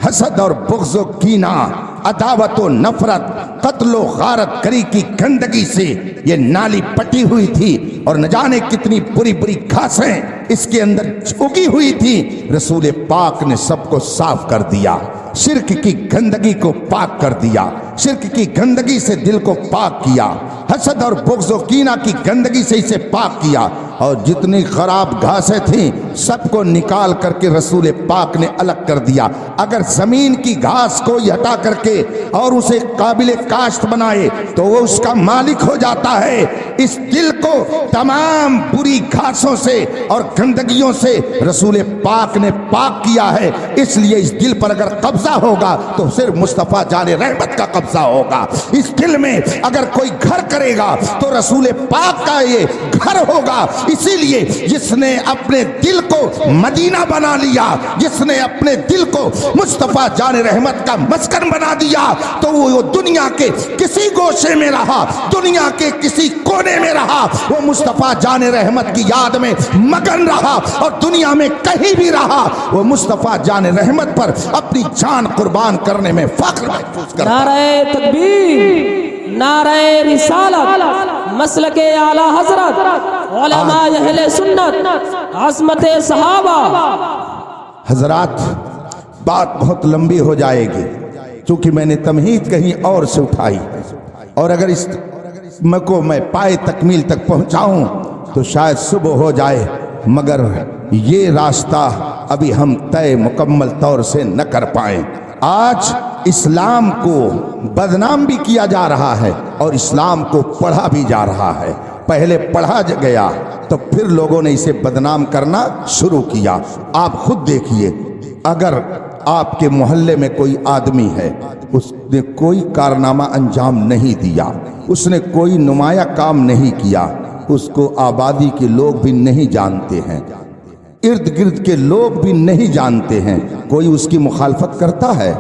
حسد اور بغض و کینہ، عداوت و نفرت، قتل و غارت گری کی گندگی سے یہ نالی پٹی ہوئی تھی، اور نہ جانے کتنی بری بری گھاسیں اس کے اندر اگی ہوئی تھی۔ رسول پاک نے سب کو صاف کر دیا، شرک کی گندگی کو پاک کر دیا، شرک کی گندگی سے دل کو پاک کیا، حسد اور بغض و کینہ کی گندگی سے اسے پاک کیا، اور جتنی خراب گھاسیں تھیں سب کو نکال کر کے رسول پاک نے الگ کر دیا۔ اگر زمین کی گھاس کو ہٹا کر کے اور اسے قابل کاشت بنائے تو وہ اس کا مالک ہو جاتا ہے۔ اس دل کو تمام بری گھاسوں سے اور گندگیوں سے رسول پاک نے پاک کیا ہے، اس لیے اس دل پر اگر قبضہ ہوگا تو صرف مصطفیٰ جان رحمت کا قبضہ ہوگا۔ اس دل میں اگر کوئی گھر کرے گا تو رسول پاک کا یہ گھر ہوگا۔ اسی لیے جس نے اپنے دل کو مدینہ بنا لیا، جس نے اپنے دل کو مصطفیٰ جان رحمت کا مسکن بنا دیا، تو وہ دنیا کے کسی گوشے میں رہا، دنیا کے کسی کونے میں رہا، وہ مصطفیٰ جان رحمت کی یاد میں مگن رہا، اور دنیا میں کہیں بھی رہا وہ مصطفیٰ جان رحمت پر اپنی جان قربان کرنے میں فخر محسوس کرتا۔ نعرہ تکبیر، نعرہ رسالت، مسلک اعلی حضرت، علماء اہل سنت، عظمت صحابہ۔ حضرات، بات بہت لمبی ہو جائے گی چونکہ میں نے تمہید کہیں اور سے اٹھائی، اور اگر اس کو میں پائے تکمیل تک پہنچاؤں تو شاید صبح ہو جائے، مگر یہ راستہ ابھی ہم طے مکمل طور سے نہ کر پائیں۔ آج اسلام کو بدنام بھی کیا جا رہا ہے اور اسلام کو پڑھا بھی جا رہا ہے۔ پہلے پڑھا گیا تو پھر لوگوں نے اسے بدنام کرنا شروع کیا۔ آپ خود دیکھیے، اگر آپ کے محلے میں کوئی آدمی ہے، اس نے کوئی کارنامہ انجام نہیں دیا، اس نے کوئی نمایاں کام نہیں کیا، اس کو آبادی کے لوگ بھی نہیں جانتے ہیں، ارد گرد کے لوگ بھی نہیں جانتے ہیں، کوئی اس کی مخالفت کرتا ہے؟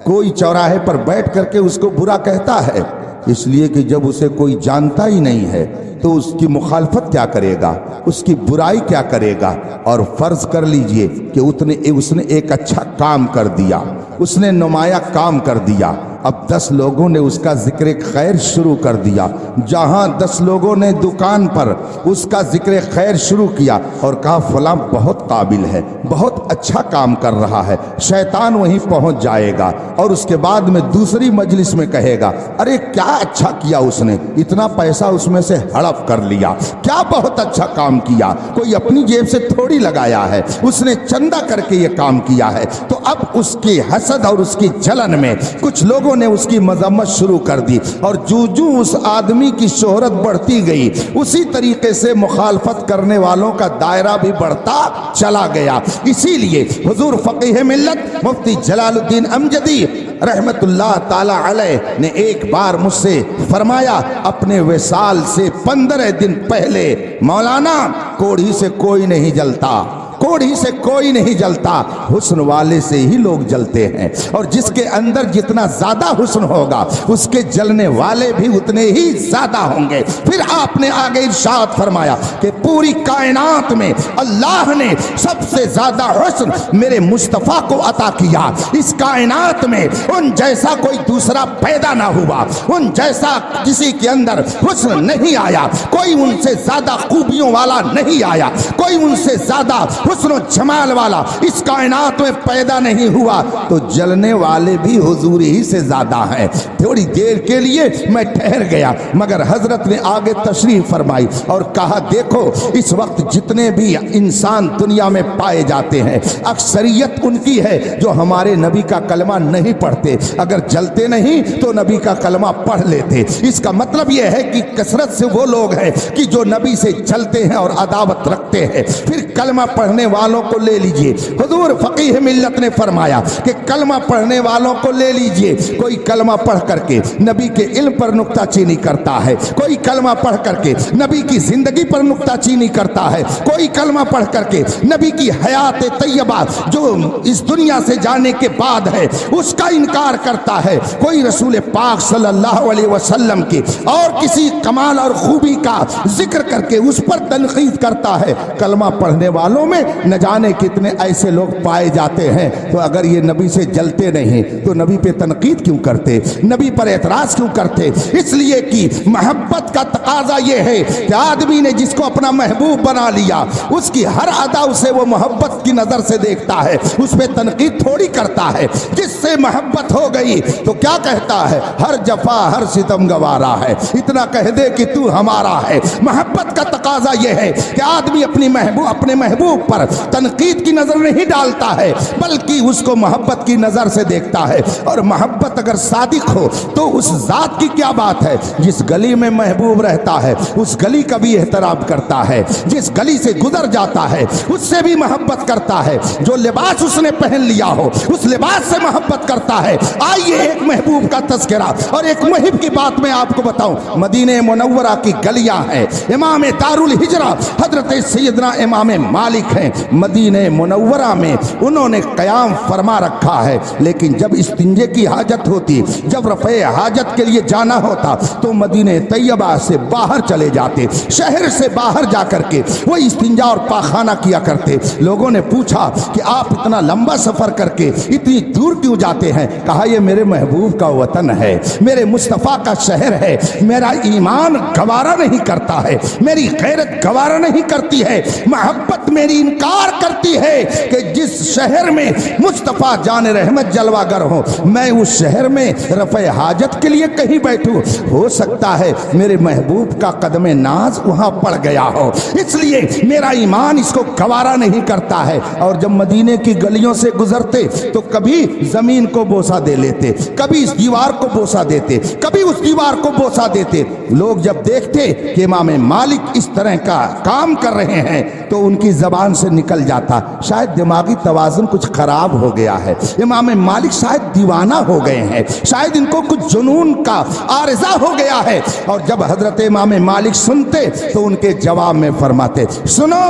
کوئی چوراہے پر بیٹھ کر کے اس کو برا کہتا ہے؟ اس لیے کہ جب اسے کوئی جانتا ہی نہیں ہے تو اس کی مخالفت کیا کرے گا، اس کی برائی کیا کرے گا؟ اور فرض کر لیجئے کہ اس نے ایک اچھا کام کر دیا، اس نے نمایاں کام کر دیا، اب 10 لوگوں نے اس کا ذکر خیر شروع کر دیا، جہاں 10 لوگوں نے دکان پر اس کا ذکر خیر شروع کیا اور کہا فلاں بہت قابل ہے، بہت اچھا کام کر رہا ہے، شیطان وہیں پہنچ جائے گا اور اس کے بعد میں دوسری مجلس میں کہے گا ارے کیا اچھا کیا اس نے، اتنا پیسہ اس میں سے ہڑپ کر لیا، کیا بہت اچھا کام کیا، کوئی اپنی جیب سے تھوڑی لگایا ہے، اس نے چندہ کر کے یہ کام کیا ہے۔ تو اب اس کی حسد اور اس کی جلن میں کچھ لوگوں نے اس کی مذمت شروع کر دی، اور جو اس آدمی کی شہرت بڑھتی گئی اسی طریقے سے مخالفت کرنے والوں کا دائرہ بھی بڑھتا چلا گیا۔ اسی لیے حضور فقیہ ملت مفتی جلال الدین امجدی رحمت اللہ تعالی علیہ نے ایک بار مجھ سے فرمایا اپنے وصال سے 15 دن پہلے مولانا کوڑھی سے کوئی نہیں جلتا، کوڑھی سے کوئی نہیں جلتا، حسن والے سے ہی لوگ جلتے ہیں، اور جس کے اندر جتنا زیادہ حسن ہوگا اس کے جلنے والے بھی اتنے ہی زیادہ ہوں گے۔ پھر آپ نے آگے ارشاد فرمایا کہ پوری کائنات میں اللہ نے سب سے زیادہ حسن میرے مصطفیٰ کو عطا کیا، اس کائنات میں ان جیسا کوئی دوسرا پیدا نہ ہوا، ان جیسا کسی کے اندر حسن نہیں آیا، کوئی ان سے زیادہ خوبیوں والا نہیں آیا، کوئی ان سے زیادہ حسن و جمال والا اس کائنات میں پیدا نہیں ہوا، تو جلنے والے بھی حضور ہی سے زیادہ ہیں۔ تھوڑی دیر کے لیے میں ٹھہر گیا، مگر حضرت نے آگے تشریف فرمائی اور کہا دیکھو اس وقت جتنے بھی انسان دنیا میں پائے جاتے ہیں اکثریت ان کی ہے جو ہمارے نبی کا کلمہ نہیں پڑھتے، اگر جلتے نہیں تو نبی کا کلمہ پڑھ لیتے۔ اس کا مطلب یہ ہے کہ کثرت سے وہ لوگ ہیں کہ جو نبی سے جلتے ہیں اور عداوت رکھتے ہیں۔ پھر کلمہ پڑھنے والوں کو لے لیجئے، حضور فقیہ ملت نے فرمایا کہ کلمہ پڑھنے والوں کو لے لیجئے، کوئی کلمہ پڑھ کر کے نبی کے علم پر نکتہ چینی کرتا ہے، کوئی کلمہ پڑھ کر کے نبی کی زندگی پر نکتہ چینی کرتا ہے، کوئی کلمہ پڑھ کر کے نبی کی حیات طیبہ جو اس دنیا سے جانے کے بعد ہے اس کا انکار کرتا ہے، کوئی رسول پاک صلی اللہ علیہ وسلم کی اور کسی کمال اور خوبی کا ذکر کر کے اس پر تنقید کرتا ہے۔ کلمہ پڑھنے والوں میں نہ جانے کتنے ایسے لوگ پائے جاتے ہیں، تو اگر یہ نبی سے جلتے نہیں تو نبی پہ تنقید کیوں کرتے، نبی پر اعتراض کیوں کرتے؟ اس لیے کہ محبت کا تقاضا یہ ہے کہ آدمی نے جس کو اپنا محبوب بنا لیا اس کی ہر ادا اسے وہ محبت کی نظر سے دیکھتا ہے، اس پہ تنقید تھوڑی کرتا ہے۔ جس سے محبت ہو گئی تو کیا کہتا ہے؟ ہر جفا ہر ستم گوارا ہے، اتنا کہہ دے کہ تو ہمارا ہے۔ محبت کا تقاضا یہ ہے کہ آدمی اپنے محبوب پر تنقید کی نظر نہیں ڈالتا ہے بلکہ اس کو محبت کی نظر سے دیکھتا ہے۔ اور محبت اگر صادق ہو تو اس ذات کی کیا بات ہے جس گلی میں محبوب رہتا ہے اس گلی کا بھی احترام کرتا ہے، جس گلی سے گزر جاتا ہے اس سے بھی محبت کرتا ہے، جو لباس اس نے پہن لیا ہو اس لباس سے محبت کرتا ہے۔ آئیے ایک محبوب کا تذکرہ اور ایک محب کی بات میں آپ کو بتاؤں۔ مدینہ منورہ کی گلیاں ہیں، امام دارالہجرہ حضرت سیدنا امام مالک ہیں، مدینہ منورہ میں انہوں نے قیام فرما رکھا ہے، لیکن جب استنجے کی حاجت ہوتی، جب رفع حاجت کے لیے جانا ہوتا تو مدینہ طیبہ سے باہر چلے جاتے، شہر سے باہر جا کر کے وہ استنجا اور پاخانہ کیا کرتے۔ لوگوں نے پوچھا کہ آپ اتنا لمبا سفر کر کے اتنی دور کیوں جاتے ہیں؟ کہا یہ میرے محبوب کا وطن ہے، میرے مصطفیٰ کا شہر ہے، میرا ایمان گوارا نہیں کرتا ہے، میری غیرت گوارا نہیں کرتی ہے، محبت میری انکار کرتی ہے کہ جس شہر میں مصطفیٰ جان رحمت جلوہ گر ہو میں اس شہر میں رفع حاجت کے لیے کہیں بیٹھوں، ہو سکتا ہے میرے محبوب کا قدم ناز وہاں پڑ گیا ہو، اس لیے میرا ایمان اس کو گوارا نہیں کرتا ہے۔ اور جب مدینے کی گلیوں سے گزرتے تو کبھی زمین کو بوسہ دے لیتے، کبھی اس دیوار کو بوسہ دیتے، کبھی اس دیوار کو بوسہ دیتے۔ لوگ جب دیکھتے کہ امام مالک اس طرح کا کام کر رہے ہیں تو ان کی زبان سے نکل جاتا شاید دماغی توازن کچھ خراب ہو گیا ہے، امام مالک شاید دیوانہ ہو گئے ہیں، شاید ان کو کچھ جنون کا عارضہ ہو گیا ہے۔ اور جب حضرت امام مالک سنتے تو ان کے جواب میں فرماتے سنو،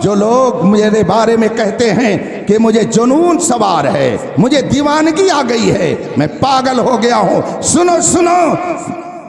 جو لوگ میرے بارے میں کہتے ہیں کہ مجھے جنون سوار ہے، مجھے دیوانگی آ گئی ہے، میں پاگل ہو گیا ہوں، سنو سنو،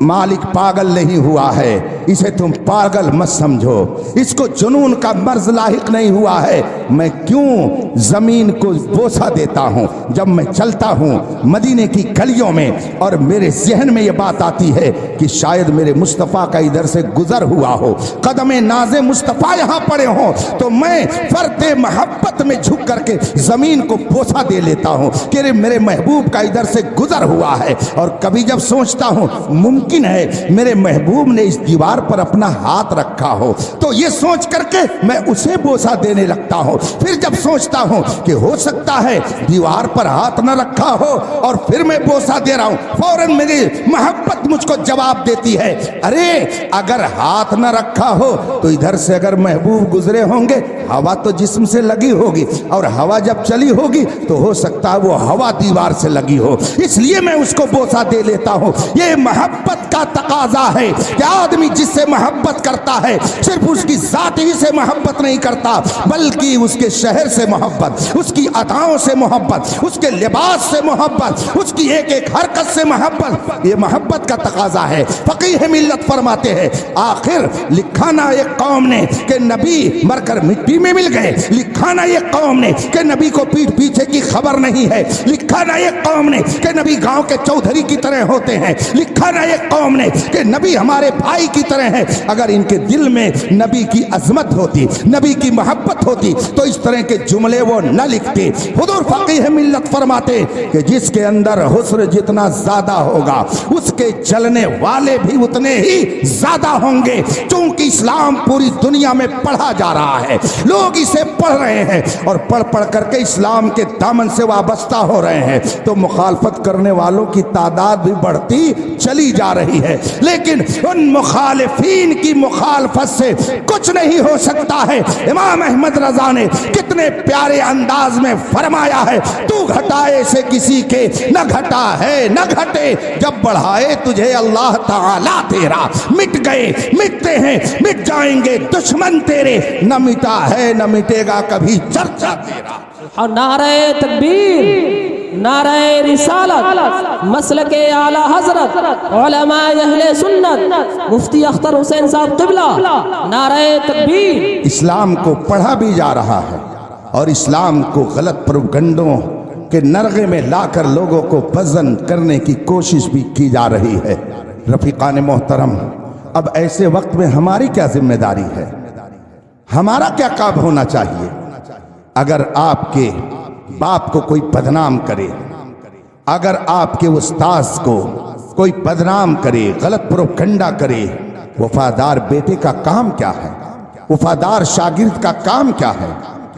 مالک پاگل نہیں ہوا ہے، اسے تم پاگل مت سمجھو، اس کو جنون کا مرض لاحق نہیں ہوا ہے۔ میں کیوں زمین کو بوسہ دیتا ہوں جب میں چلتا ہوں مدینے کی گلیوں میں اور میرے ذہن میں یہ بات آتی ہے کہ شاید میرے مصطفیٰ کا ادھر سے گزر ہوا ہو، قدم ناز مصطفیٰ یہاں پڑے ہوں تو میں فرد محبت میں جھک کر کے زمین کو بوسہ دے لیتا ہوں کہ میرے محبوب کا ادھر سے گزر ہوا ہے۔ اور کبھی جب سوچتا ہوں ممکن ہے میرے محبوب نے اس دیوار دیوار پر اپنا ہاتھ رکھا ہو تو یہ سوچ کر کے میں اسے بوسہ دینے لگتا ہوں. پھر جب سوچتا ہوں کہ ہو سکتا ہے دیوار پر ہاتھ نہ رکھا ہو اور پھر میں بوسہ دے رہا ہوں, فوراً میری محبت مجھ کو جواب دیتی ہے, ارے اگر ہاتھ نہ رکھا ہو تو ادھر سے اگر محبوب گزرے ہوں گے ہوا تو جسم سے لگی ہوگی, اور ہوا جب چلی ہوگی تو ہو سکتا ہے وہ ہوا دیوار سے لگی ہو, اس لیے میں اس کو بوسہ دے لیتا ہوں. یہ محبت کا تقاضا ہے کہ آدمی جس سے محبت کرتا ہے صرف اس کی ذات ہی سے محبت نہیں کرتا بلکہ اس کے شہر سے محبت, اس کی اداؤں سے محبت, اس کے لباس سے محبت, اس کی ایک ایک حرکت سے محبت. یہ محبت کا تقاضا ہے. فقیہ ملت فرماتے ہیں آخر لکھا نہ ایک قوم نے کہ نبی مر کر مٹی میں مل گئے, لکھا نہ ایک قوم نے کہ نبی کو پیٹ پیچھے کی خبر نہیں ہے, لکھا نہ ایک قوم نے کہ نبی گاؤں کے چودھری کی طرح ہوتے ہیں, لکھا نہ ایک قوم نے کہ نبی ہمارے بھائی کی طرح ہیں. اگر ان کے دل میں نبی کی عظمت ہوتی, نبی کی محبت ہوتی تو اس طرح کے جملے وہ نہ لکھتے. حضور فقیہ ملت فرماتے کہ جس کے اندر حسن جتنا زیادہ ہوگا اس کے چلنے والے بھی اتنے ہی زیادہ ہوں گے. چونکہ اسلام پوری دنیا میں پڑھا جا رہا ہے, لوگ اسے پڑھ رہے ہیں اور پڑھ پڑھ کر کے اسلام کے دامن سے وابستہ ہو رہے ہیں, تو مخالفت کرنے والوں کی تعداد بھی بڑھتی چلی جا رہی ہے. لیکن ان مخالفین کی مخالفت سے کچھ نہیں ہو سکتا ہے. امام احمد رضا نے کتنے پیارے انداز میں فرمایا ہے, تو گھٹائے سے کسی کے نہ گھٹا ہے نہ گھٹے, جب بڑھائے تجھے اللہ تعالیٰ تیرا. مٹ گئے مٹتے ہیں مٹ جائیں گے دشمن تیرے, نہ مٹا ہے نہ مٹے گا کبھی چرچا تیرا. اور نعرہ تکبیر, نعرہ رسالت, مسلک اعلی حضرت علماء اہل سنت مفتی اختر حسین صاحب قبلہ, نعرہ تکبیر. اسلام کو پڑھا بھی جا رہا ہے اور اسلام کو غلط پروپیگنڈوں کے نرغے میں لا کر لوگوں کو بزن کرنے کی کوشش بھی کی جا رہی ہے. رفیقان محترم, اب ایسے وقت میں ہماری کیا ذمہ داری ہے, ہمارا کیا کام ہونا چاہیے؟ اگر آپ کے باپ کو کوئی بدنام کرے, اگر آپ کے استاذ کو کوئی بدنام کرے, غلط پروپیگنڈا کرے, وفادار بیٹے کا کام کیا ہے؟ وفادار شاگرد کا کام کیا ہے؟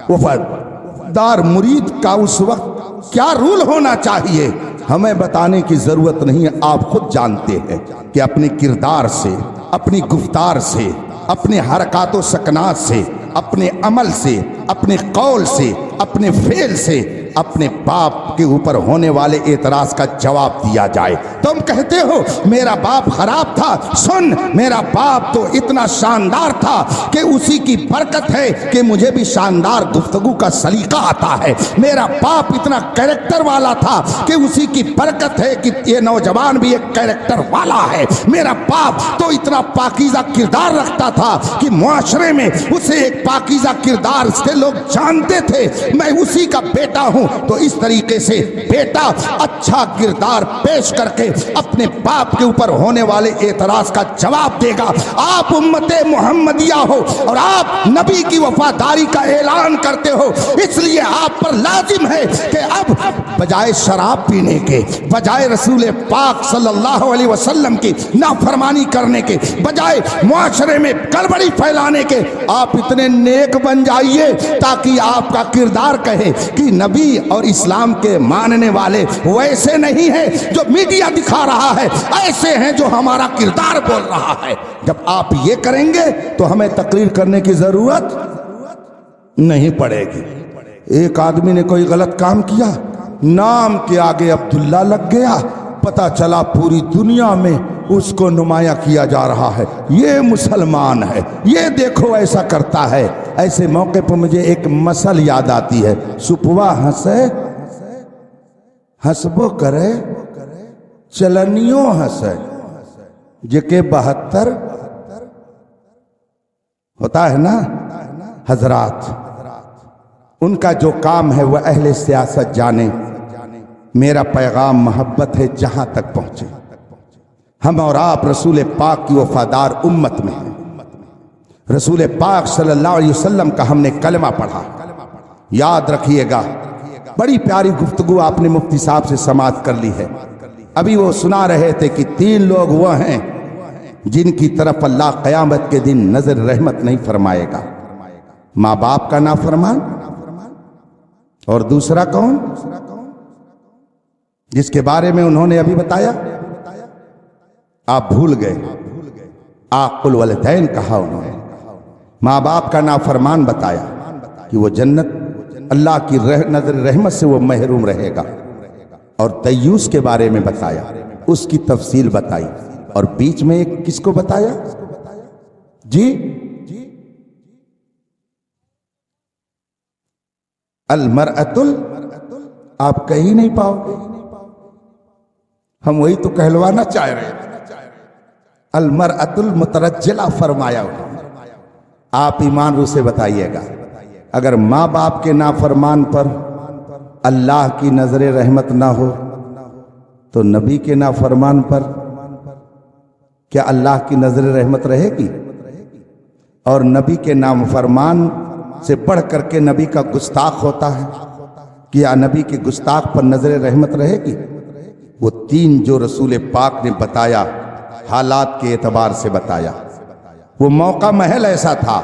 وفادار مرید کا اس وقت کیا رول ہونا چاہیے؟ ہمیں بتانے کی ضرورت نہیں ہے, آپ خود جانتے ہیں کہ اپنے کردار سے, اپنی گفتار سے, اپنے حرکات و سکنات سے, اپنے عمل سے, اپنے قول سے, اپنے فعل سے اپنے باپ کے اوپر ہونے والے اعتراض کا جواب دیا جائے. تم کہتے ہو میرا باپ خراب تھا, سن, میرا باپ تو اتنا شاندار تھا کہ اسی کی برکت ہے کہ مجھے بھی شاندار گفتگو کا سلیقہ آتا ہے. میرا باپ اتنا کیریکٹر والا تھا کہ اسی کی برکت ہے کہ یہ نوجوان بھی ایک کیریکٹر والا ہے. میرا باپ تو اتنا پاکیزہ کردار رکھتا تھا کہ معاشرے میں اسے ایک پاکیزہ کردار سے لوگ جانتے تھے. میں اسی کا بیٹا ہوں. تو اس طریقے سے بیٹا اچھا کردار پیش کر کے اپنے باپ کے اوپر ہونے والے اعتراض کا جواب دے گا. آپ امت محمدیہ ہو اور آپ نبی کی وفاداری کا اعلان کرتے ہو, اس لیے آپ پر لازم ہے کہ اب بجائے شراب پینے کے, بجائے رسول پاک صلی اللہ علیہ وسلم کی نافرمانی کرنے کے, بجائے معاشرے میں گڑبڑی پھیلانے کے, آپ اتنے نیک بن جائیے تاکہ آپ کا کردار کہے کہ نبی اور اسلام کے ماننے والے ویسے نہیں ہیں جو میڈیا دکھا رہا ہے, ایسے ہیں جو ہمارا کردار بول رہا ہے. جب آپ یہ کریں گے تو ہمیں تقریر کرنے کی ضرورت نہیں پڑے گی. ایک آدمی نے کوئی غلط کام کیا, نام کے آگے عبداللہ لگ گیا, پتہ چلا پوری دنیا میں اس کو نمایاں کیا جا رہا ہے, یہ مسلمان ہے, یہ دیکھو ایسا کرتا ہے. ایسے موقع پر مجھے ایک مثل یاد آتی ہے, سپوا ہنسے ہنسبو کرے چلنیوں ہنسے, جکے 72 ہوتا ہے نا حضرات. ان کا جو کام ہے وہ اہل سیاست جانے. میرا پیغام محبت ہے جہاں تک پہنچے. ہم اور آپ رسول پاک کی وفادار امت میں ہیں. رسول پاک صلی اللہ علیہ وسلم کا ہم نے کلمہ پڑھا, یاد رکھیے گا. بڑی پیاری گفتگو آپ نے مفتی صاحب سے سماعت کر لی ہے. ابھی وہ سنا رہے تھے کہ 3 لوگ وہ ہیں جن کی طرف اللہ قیامت کے دن نظر رحمت نہیں فرمائے گا۔ ماں باپ کا نافرمان، اور دوسرا کون؟ جس کے بارے میں انہوں نے ابھی بتایا، آپ بھول گئے، عاق الوالدین کہا انہوں نے، ماں باپ کا نافرمان بتایا کہ وہ جنت اللہ کی نظر رحمت سے وہ محروم رہے گا، اور دیوس کے بارے میں بتایا، اس کی تفصیل بتائی، اور بیچ میں ایک کس کو بتایا؟ جی المرأۃ آپ کہیں نہیں پاؤ گے، ہم وہی تو کہلوانا چاہ رہے ہیں۔ المرأۃ المترجلہ فرمایا ہوا، آپ ایمان روح سے بتائیے گا، اگر ماں باپ کے نافرمان پر اللہ کی نظر رحمت نہ ہو تو نبی کے نافرمان پر کیا اللہ کی نظر رحمت رہے گی؟ اور نبی کے نافرمان سے بڑھ کر کے نبی کا گستاخ ہوتا ہے، کیا نبی کے گستاخ پر نظر رحمت رہے گی؟ وہ تین جو رسول پاک نے بتایا، حالات کے اعتبار سے بتایا، وہ موقع محل ایسا تھا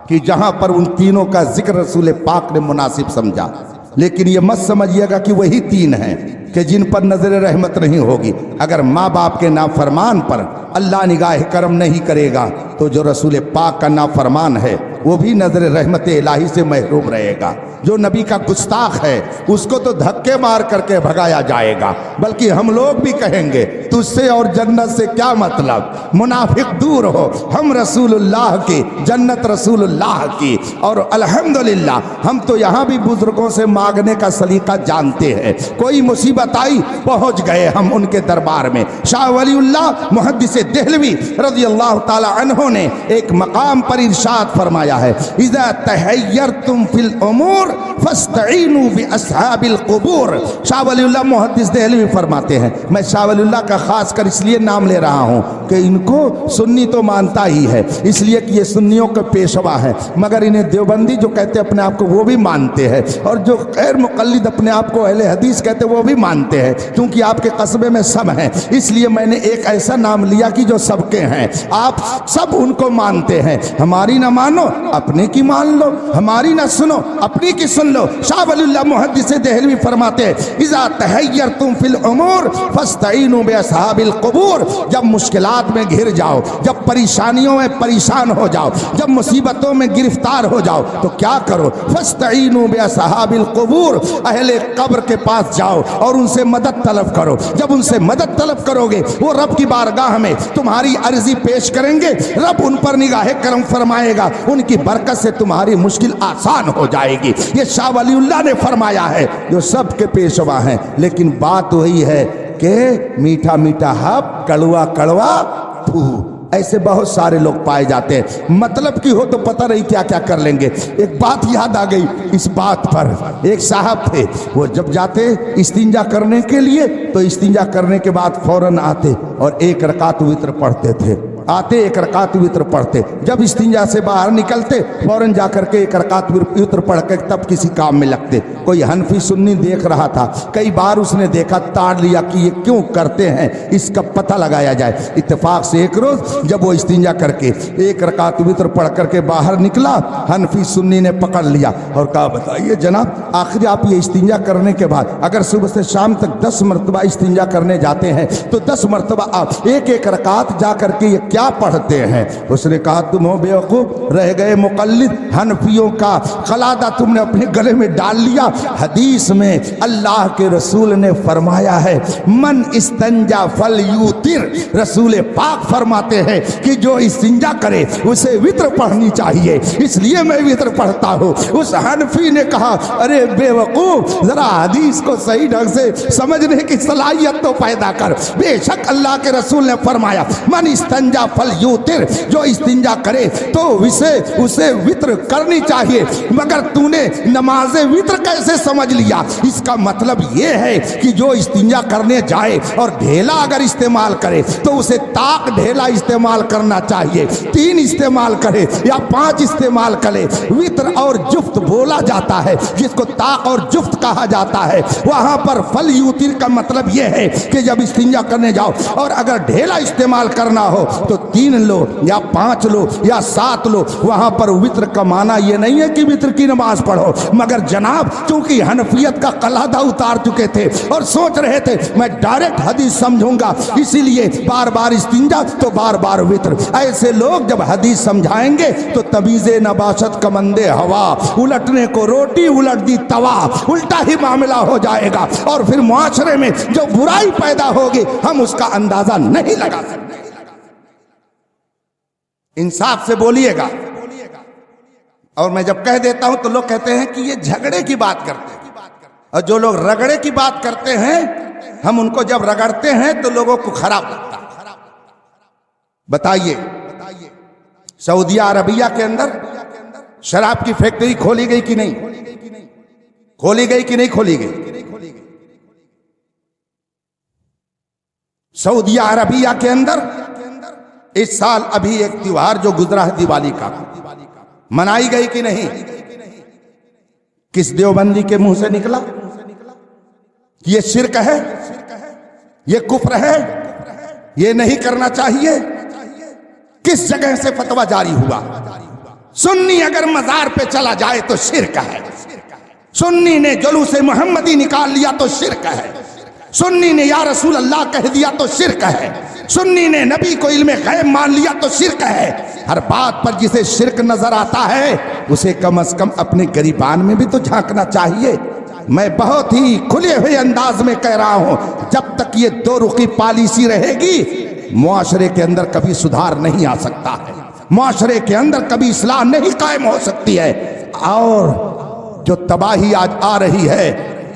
کہ جہاں پر ان تینوں کا ذکر رسول پاک نے مناسب سمجھا، لیکن یہ مت سمجھیے گا کہ وہی تین ہیں کہ جن پر نظر رحمت نہیں ہوگی۔ اگر ماں باپ کے نافرمان پر اللہ نگاہ کرم نہیں کرے گا تو جو رسول پاک کا نافرمان ہے وہ بھی نظر رحمت الہی سے محروم رہے گا۔ جو نبی کا گستاخ ہے اس کو تو دھکے مار کر کے بھگایا جائے گا، بلکہ ہم لوگ بھی کہیں گے تجھ سے اور جنت سے کیا مطلب، منافق دور ہو، ہم رسول اللہ کی جنت رسول اللہ کی۔ اور الحمدللہ ہم تو یہاں بھی بزرگوں سے مانگنے کا سلیقہ جانتے ہیں، کوئی مصیبت آئی پہنچ گئے ہم ان کے دربار میں۔ شاہ ولی اللہ محدث دہلوی رضی اللہ تعالی عنہ نے ایک مقام پر ارشاد فرمایا ہے، اذا تحیرتم فی الامور فاستعینوا باصحاب القبور۔ شاہ ولی اللہ محدث دہلوی فرماتے ہیں، میں شاہ ولی اللہ کا خاص کر اس لیے نام لے رہا ہوں کہ ان کو سنی تو مانتا ہی ہے، اس لیے کہ یہ سنیوں کا پیشوا ہے، مگر انہیں دیوبندی جو کہتے اپنے آپ کو وہ بھی مانتے ہیں، اور جو غیر مقلد اپنے آپ کو اہل حدیث کہتے وہ بھی مانتے ہیں، کیونکہ آپ کے قصبے میں سب ہیں، اس لیے میں نے ایک ایسا نام لیا کہ جو سب کے ہیں، آپ سب ان کو مانتے ہیں۔ ہماری نہ مانو اپنے کی مان لو، ہماری نہ سنو اپنی کی سن لو۔ شاہ ولی اللہ محدث دہلوی فرماتے ہیں، اذا تحیرتم فی الامور فاستعینوا باصحاب القبور۔ جب مشکلات میں گھر جاؤ، جب پریشانیوں میں پریشان ہو جاؤ، جب مصیبتوں میں گرفتار ہو جاؤ تو کیا کرو؟ فاستعینوا باصحاب القبور، اہل قبر کے پاس جاؤ اور ان سے مدد طلب کرو۔ جب ان سے مدد طلب کرو گے وہ رب کی بارگاہ میں تمہاری عرضی پیش کریں گے، رب ان پر نگاہ کرم فرمائے گا، ان کی برکت سے تمہاری مشکل آسان ہو جائے گی۔ یہ شاہ ولی اللہ نے فرمایا ہے جو سب کے پیشوا ہیں، لیکن بات وہی ہے کہ میٹھا میٹھا ہب کڑوا کڑوا پھو، ایسے بہت سارے لوگ پائے جاتے ہیں، مطلب کی ہو تو پتہ نہیں کیا کیا کر لیں گے۔ ایک بات یاد آ گئی اس بات پر، ایک صاحب تھے، وہ جب جاتے استنجا کرنے کے لیے تو استنجا کرنے کے بعد فوراً آتے اور ایک رکعت وتر پڑھتے تھے، آتے ایک رکعت وتر پڑھتے، جب استنجا سے باہر نکلتے فوراً جا کر کے ایک رکعت وتر پڑھ کے تب کسی کام میں لگتے۔ کوئی حنفی سنی دیکھ رہا تھا، کئی بار اس نے دیکھا، تاڑ لیا کہ یہ کیوں کرتے ہیں، اس کا پتہ لگایا جائے۔ اتفاق سے ایک روز جب وہ استنجا کر کے ایک رکعت وتر پڑھ کر کے باہر نکلا، حنفی سنی نے پکڑ لیا اور کہا بتائیے جناب، آخر آپ یہ استنجا کرنے کے بعد اگر صبح سے شام تک 10 مرتبہ استنجا کرنے جاتے ہیں تو 10 مرتبہ آپ ایک ایک رکعت جا کر کے یہ کیا پڑھتے ہیں؟ اس نے کہا تم ہو بیوقوف، رہ گئے مقلد، حنفیوں کا قلادہ تم نے اپنے گلے میں ڈال لیا۔ حدیث میں اللہ کے رسول نے فرمایا ہے من استنجا فلیوتر، رسول پاک فرماتے ہیں کہ جو استنجا کرے اسے وتر پڑھنی چاہیے، اس لیے میں وتر پڑھتا ہوں۔ اس حنفی نے کہا ارے بے وقوف، ذرا حدیث کو صحیح ڈھنگ سے سمجھنے کی صلاحیت تو پیدا کر۔ بے شک اللہ کے رسول نے فرمایا من استنجا فلیوتر، جو استنجا کرے تو اسے وتر کرنی چاہیے، مگر تو نے نماز وتر کیسے سمجھ لیا؟ اس کا مطلب یہ ہے کہ جو استنجا کرنے جائے اور ڈھیلا اگر استعمال کرے تو اسے طاق ڈھیلا استعمال کرنا چاہیے، 3 استعمال کرے یا 5 استعمال کرے۔ وتر اور جفت بولا جاتا ہے، جس کو طاق اور جفت کہا جاتا ہے، وہاں پر فلیوتر کا مطلب یہ ہے کہ جب استنجا کرنے جاؤ اور اگر ڈھیلا استعمال کرنا ہو تو تو 3 لو یا 5 لو یا 7 لو. وہاں پر وطر کا معنی یہ نہیں ہے کہ وطر کی نماز پڑھو، مگر جناب چونکہ حنفیت کا قلادہ اتار چکے تھے اور سوچ رہے تھے میں ڈائریکٹ حدیث سمجھوں گا، اسی لیے بار بار استنجا تو بار بار وطر. ایسے لوگ جب حدیث سمجھائیں گے تو تمیز نباشت کمندے ہوا، الٹنے کو روٹی الٹ دی توا، الٹا ہی معاملہ ہو جائے گا، اور پھر معاشرے میں جو برائی پیدا ہوگی ہم اس کا اندازہ نہیں لگا سکتے. انصاف سے بولیے گا. اور میں جب کہہ دیتا ہوں تو لوگ کہتے ہیں کہ یہ جھگڑے کی بات کرتے ہیں، اور جو لوگ رگڑے کی بات کرتے ہیں ہم ان کو جب رگڑتے ہیں تو لوگوں کو خراب لگتا ہے. بتائیے سعودیہ عربیہ کے اندر شراب کی فیکٹری کھولی گئی کہ نہیں کھولی گئی کہ نہیں کھولی گئی؟ سعودیہ عربیہ کے اندر اس سال ابھی ایک تیوہار جو گزرا ہے دیوالی کا منائی گئی کہ نہیں؟ کس دیوبندی کے منہ سے نکلا کہ یہ شرک ہے، یہ کفر ہے، یہ نہیں کرنا چاہیے؟ کس جگہ سے فتویٰ جاری ہوا؟ سنی اگر مزار پہ چلا جائے تو شرک ہے، سنی نے جلوس محمدی نکال لیا تو شرک ہے، سنی نے یا رسول اللہ کہہ دیا تو شرک ہے، سنی نے نبی کو علم غیب مان لیا تو شرک ہے. ہر بات پر جسے شرک نظر آتا ہے اسے کم از کم اپنے گریبان میں بھی تو جھانکنا چاہیے. میں بہت ہی کھلے ہوئے انداز میں کہہ رہا ہوں جب تک یہ دو رخی پالیسی رہے گی معاشرے کے اندر کبھی سدھار نہیں آ سکتا ہے، معاشرے کے اندر کبھی اصلاح نہیں قائم ہو سکتی ہے. اور جو تباہی آج آ رہی ہے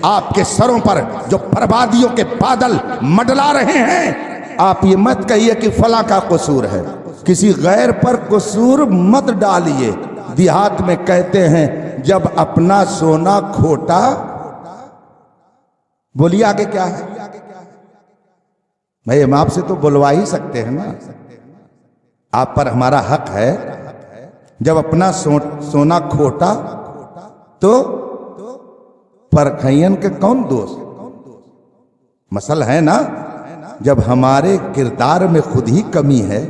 آپ کے سروں پر، جو بربادیوں کے بادل مڈلا رہے ہیں، آپ یہ مت کہیے کہ فلاں کا قصور ہے، کسی غیر پر قصور مت ڈالیے. دیہات میں کہتے ہیں جب اپنا سونا کھوٹا، بولیے آگے کیا ہے؟ بھائی ہم آپ سے تو بلوا ہی سکتے ہیں نا، آپ پر ہمارا حق ہے. جب اپنا سونا کھوٹا تو پرکھین کے کون دوست؟ مسئلہ ہے نا. جب ہمارے کردار میں خود ہی کمی ہے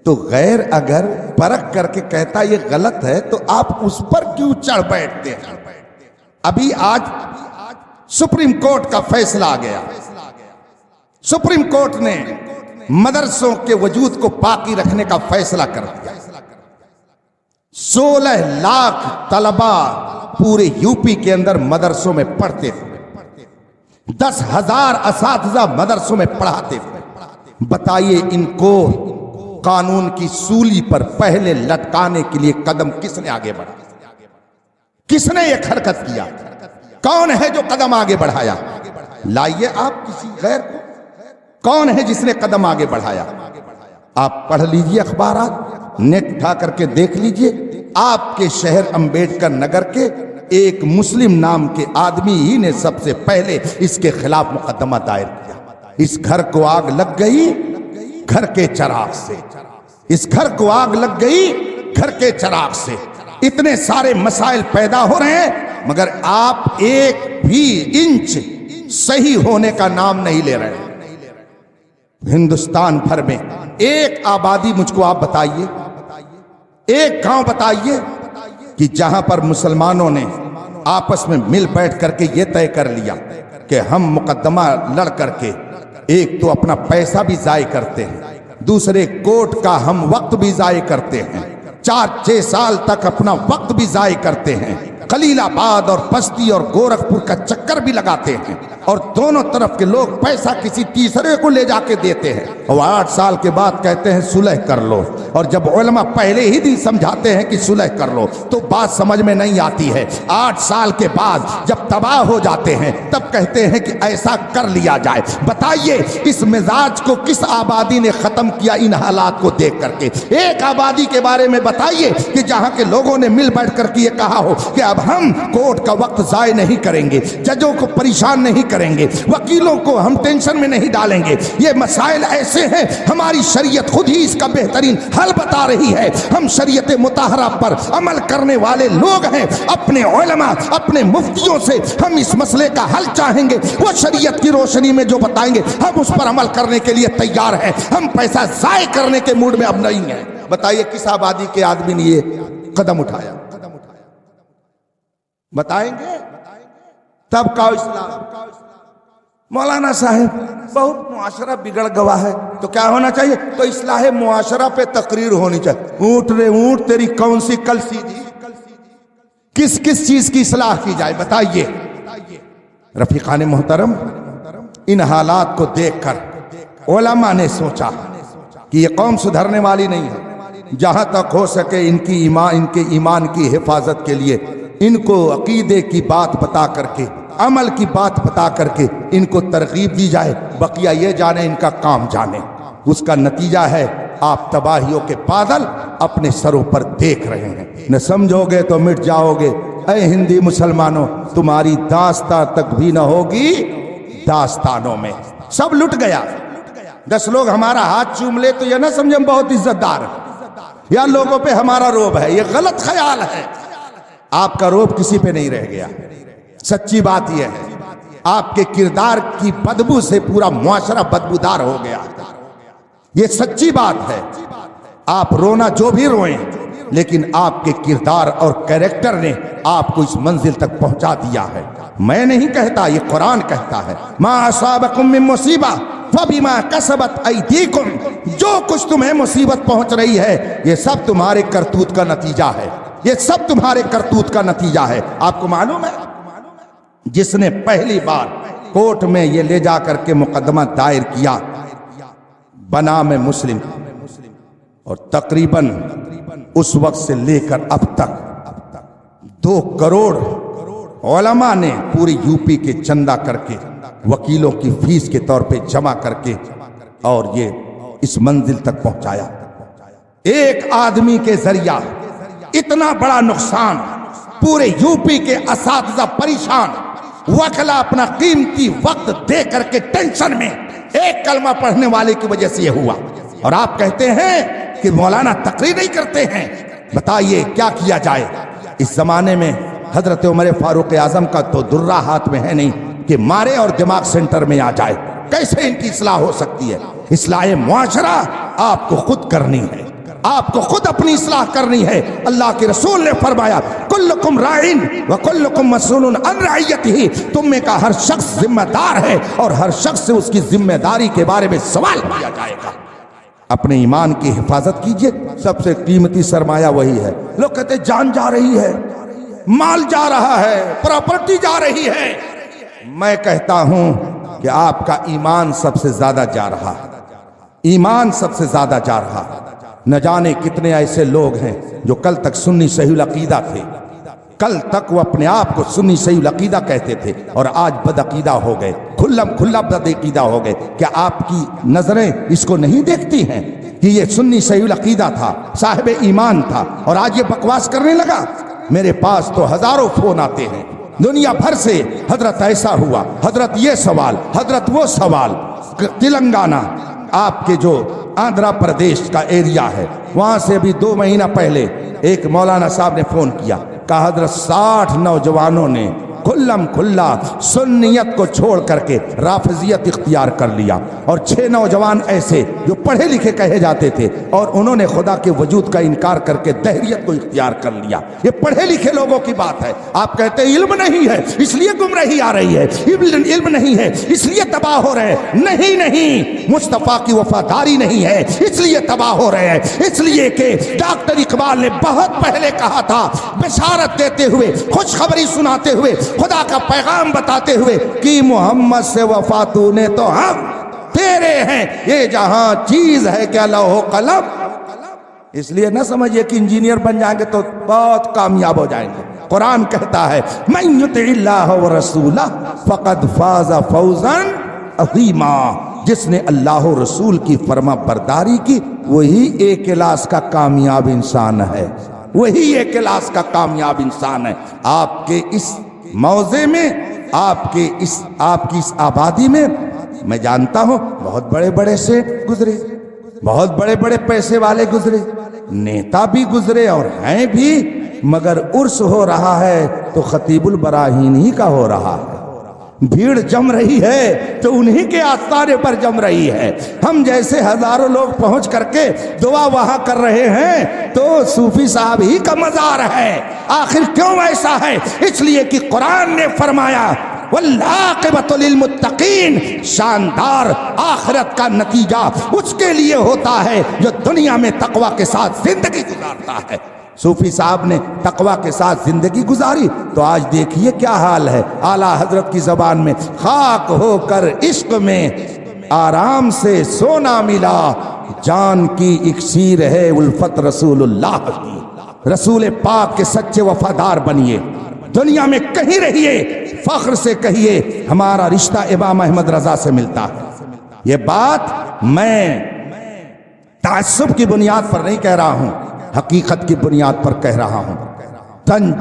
تو غیر اگر پرکھ کر کے کہتا یہ غلط ہے تو آپ اس پر کیوں چڑھ بیٹھتے ہیں؟ ابھی آج سپریم کورٹ کا فیصلہ آ گیا. سپریم کورٹ نے مدرسوں کے وجود کو باقی رکھنے کا فیصلہ کر دیا. 16 لاکھ طلبہ پورے یو پی کے اندر مدرسوں میں پڑھتے تھے، 10,000 اساتذہ مدرسوں میں پڑھاتے تھے. بتائیے ان کو قانون کی سولی پر پہلے لٹکانے کے لیے قدم کس نے آگے بڑھا؟ کس نے یہ حرکت کیا؟ کون ہے جو قدم آگے بڑھایا؟ لائیے آپ کسی غیر کو. کون ہے جس نے قدم آگے بڑھایا؟ آپ پڑھ لیجئے اخبارات، نیٹ اٹھا کر کے دیکھ لیجئے. آپ کے شہر امبیڈکر نگر کے ایک مسلم نام کے آدمی ہی نے سب سے پہلے اس کے خلاف مقدمہ دائر کیا. اس گھر کو آگ لگ گئی گھر کے چراغ سے، اس گھر کو آگ لگ گئی گھر کے چراغ سے. اتنے سارے مسائل پیدا ہو رہے ہیں مگر آپ ایک بھی انچ صحیح ہونے کا نام نہیں لے رہے. ہندوستان بھر میں ایک آبادی مجھ کو آپ بتائیے، ایک گاؤں بتائیے کہ جہاں پر مسلمانوں نے آپس میں مل بیٹھ کر کے یہ طے کر لیا کہ ہم مقدمہ لڑ کر کے ایک تو اپنا پیسہ بھی ضائع کرتے ہیں، دوسرے کورٹ کا ہم وقت بھی ضائع کرتے ہیں، 4-6 سال تک اپنا وقت بھی ضائع کرتے ہیں، خلیل آباد اور بستی اور گورکھپور کا چکر بھی لگاتے ہیں، اور دونوں طرف کے لوگ پیسہ کسی تیسرے کو لے جا کے دیتے ہیں، اور 8 سال کے بعد کہتے ہیں صلح کر لو. اور جب علماء پہلے ہی دن سمجھاتے ہیں کہ صلح کر لو تو بات سمجھ میں نہیں آتی ہے. 8 سال کے بعد جب تباہ ہو جاتے ہیں تب کہتے ہیں کہ ایسا کر لیا جائے. بتائیے اس مزاج کو کس آبادی نے ختم کیا ان حالات کو دیکھ کر کے؟ ایک آبادی کے بارے میں بتائیے کہ جہاں کے لوگوں نے مل بیٹھ کر کے یہ کہا ہو کہ اب ہم کورٹ کا وقت ضائع نہیں کریں گے، ججوں کو پریشان نہیں کریں گے, وکیلوں کو ہم ٹینشن میں نہیں ڈالیں گے. یہ مسائل ایسے ہیں ہماری شریعت خود ہی اس کا بہترین حل بتا رہی ہے. ہم شریعت مطہرہ پر عمل کرنے والے لوگ ہیں. اپنے علماء اپنے مفتیوں سے ہم اس مسئلے کا حل چاہیں گے. وہ شریعت کی روشنی میں جو بتائیں گے ہم اس پر عمل کرنے کے لیے تیار ہیں. ہم پیسہ ضائع کرنے کے موڈ میں اب نہیں ہیں. بتائیے کس آبادی کے آدمی نے یہ قدم اٹھایا؟ بتائیں گے؟ تب کا اسلام. مولانا صاحب بہت معاشرہ بگڑ گوا ہے تو کیا ہونا چاہیے؟ تو اصلاح معاشرہ پہ تقریر ہونی چاہیے. اونٹ رے اونٹ تیری کون سی کل سیدھی؟ کس کس چیز کی اصلاح کی جائے بتائیے. رفیقان محترم, ان حالات کو دیکھ کر علماء نے سوچا کہ یہ قوم سدھرنے والی نہیں ہے. جہاں تک ہو سکے ان کے ایمان کی حفاظت کے لیے ان کو عقیدے کی بات بتا کر کے, عمل کی بات بتا کر کے ان کو ترغیب دی جائے. بقیہ یہ جانے ان کا کام جانے. اس کا نتیجہ ہے آپ تباہیوں کے بادل اپنے سروں پر دیکھ رہے ہیں. نہ سمجھو گے تو مٹ جاؤ گے. اے ہندی مسلمانوں, تمہاری داستان تک بھی نہ ہوگی داستانوں میں. سب لٹ گیا. 10 لوگ ہمارا ہاتھ چوم لے تو یہ نہ سمجھیں ہم بہت عزت دار ہیں یا لوگوں پہ ہمارا روب ہے. یہ غلط خیال ہے. آپ کا روب کسی پہ نہیں رہ گیا. سچی بات یہ ہے آپ کے کردار کی بدبو سے پورا معاشرہ بدبودار ہو گیا. یہ سچی بات ہے. آپ رونا جو بھی روئیں, لیکن آپ کے کردار اور کیریکٹر نے آپ کو اس منزل تک پہنچا دیا ہے. میں نہیں کہتا, یہ قرآن کہتا ہے. ما اصابکم من مصیبہ فبما کسبت ایدیکم. جو کچھ تمہیں مصیبت پہنچ رہی ہے یہ سب تمہارے کرتوت کا نتیجہ ہے. یہ سب تمہارے کرتوت کا نتیجہ ہے. آپ کو معلوم ہے جس نے پہلی بار کورٹ میں یہ لے جا کر کے مقدمہ دائر کیا بنام مسلم, اور تقریباً اس وقت سے لے کر اب تک 2 کروڑ علماء نے پوری یو پی کے چندہ کر کے وکیلوں کی فیس کے طور پہ جمع کر کے اور یہ اس منزل تک پہنچایا. ایک آدمی کے ذریعہ اتنا بڑا نقصان, پورے یو پی کے اساتذہ پریشان, وکلا اپنا قیمتی وقت دے کر کے ٹینشن میں, ایک کلمہ پڑھنے والے کی وجہ سے یہ ہوا. اور آپ کہتے ہیں کہ مولانا تقریر نہیں کرتے ہیں. بتائیے کیا کیا جائے؟ اس زمانے میں حضرت عمر فاروق اعظم کا تو درہ ہاتھ میں ہے نہیں کہ مارے اور دماغ سینٹر میں آ جائے. کیسے ان کی اصلاح ہو سکتی ہے؟ اصلاح معاشرہ آپ کو خود کرنی ہے. آپ کو خود اپنی اصلاح کرنی ہے. اللہ کے رسول نے فرمایا کلکم راعٍ وکلکم مسئول عن رعیتہ. تم میں کا ہر شخص ذمہ دار ہے اور ہر شخص سے اس کی ذمہ داری کے بارے میں سوال کیا جائے گا. اپنے ایمان کی حفاظت کیجئے. سب سے قیمتی سرمایہ وہی ہے. لوگ کہتے جان جا رہی ہے, مال جا رہا ہے, پراپرٹی جا رہی ہے. میں کہتا ہوں کہ آپ کا ایمان سب سے زیادہ جا رہا ہے. ایمان سب سے زیادہ جا رہا ہے. نہ جانے کتنے ایسے لوگ ہیں جو کل تک سنی صحیح العقیدہ تھے, کل تک وہ اپنے آپ کو سنی صحیح العقیدہ کہتے تھے اور آج بدعقیدہ ہو گئے, کھلا بدعقیدہ ہو گئے. کیا آپ کی نظریں اس کو نہیں دیکھتی ہیں کہ یہ سنی صحیح العقیدہ تھا, صاحب ایمان تھا, اور آج یہ بکواس کرنے لگا؟ میرے پاس تو ہزاروں فون آتے ہیں دنیا بھر سے. حضرت ایسا ہوا, حضرت یہ سوال, حضرت وہ سوال. تلنگانہ آپ کے جو آندھرا پردیش کا ایریا ہے, وہاں سے بھی 2 مہینہ پہلے ایک مولانا صاحب نے فون کیا, کہا حضرت 60 نوجوانوں نے کھلا سنیت کو چھوڑ کر کے رافضیت اختیار کر لیا, اور 6 نوجوان ایسے جو پڑھے لکھے کہے جاتے تھے اور انہوں نے خدا کے وجود کا انکار کر کے دہریت کو اختیار کر لیا. یہ پڑھے لکھے لوگوں کی بات ہے. آپ کہتے ہیں علم نہیں ہے اس لیے گمراہی آ رہی ہے, علم نہیں ہے اس لیے تباہ ہو رہے ہیں. نہیں, مصطفیٰ کی وفاداری نہیں ہے اس لیے تباہ ہو رہے ہیں. اس لیے کہ ڈاکٹر اقبال نے بہت پہلے کہا تھا, بشارت دیتے ہوئے, خوشخبری سناتے ہوئے, خدا کا پیغام بتاتے ہوئے کہ محمد سے وفا تو نے تو ہم تیرے ہیں, یہ جہاں چیز ہے کیا لوح و قلم. اس لیے نہ سمجھئے کہ انجینئر بن جائیں گے تو بہت کامیاب ہو جائیں گے. قرآن کہتا ہے من یطع اللہ ورسولہ فقد فاز فوزا عظیما. جس نے اللہ و رسول کی فرما برداری کی وہی ایک کلاس کا کامیاب انسان ہے, وہی ایک کلاس کا کامیاب انسان ہے. آپ کے اس موضع میں آپ کی اس آبادی میں جانتا ہوں بہت بڑے بڑے سیٹ گزرے، بہت بڑے بڑے پیسے والے گزرے، نیتا بھی گزرے اور ہیں بھی، مگر عرس ہو رہا ہے تو خطیب البراہین ہی کا ہو رہا ہے۔ بھیڑ جم رہی ہے تو انہی کے آستانے پر جم رہی ہے۔ ہم جیسے ہزاروں لوگ پہنچ کر کے دعا وہاں کر رہے ہیں تو صوفی صاحب ہی کا مزار ہے۔ آخر کیوں ایسا ہے؟ اس لیے کہ قرآن نے فرمایا والعاقبۃ للمتقین، شاندار آخرت کا نتیجہ اس کے لیے ہوتا ہے جو دنیا میں تقوی کے ساتھ زندگی گزارتا ہے۔ صوفی صاحب نے تقوی کے ساتھ زندگی گزاری تو آج دیکھیے کیا حال ہے۔ اعلیٰ حضرت کی زبان میں خاک ہو کر عشق میں آرام سے سونا ملا، جان کی اکسیر ہے الفت رسول اللہ کی۔ رسول پاک کے سچے وفادار بنیے، دنیا میں کہیں رہیے، فخر سے کہیے ہمارا رشتہ امام احمد رضا سے ملتا ہے۔ یہ بات میں تعصب کی بنیاد پر نہیں کہہ رہا ہوں، حقیقت کی بنیاد پر کہہ رہا ہوں۔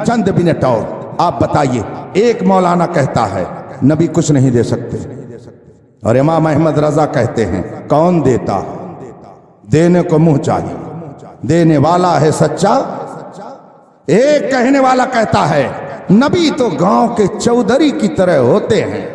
چند منٹ اور آپ بتائیے، ایک مولانا کہتا ہے نبی کچھ نہیں دے سکتے، اور امام احمد رضا کہتے ہیں کون دیتا ہے، دینے کو منہ چاہیے، دینے والا ہے سچا۔ ایک کہنے والا کہتا ہے نبی تو گاؤں کے چودھری کی طرح ہوتے ہیں،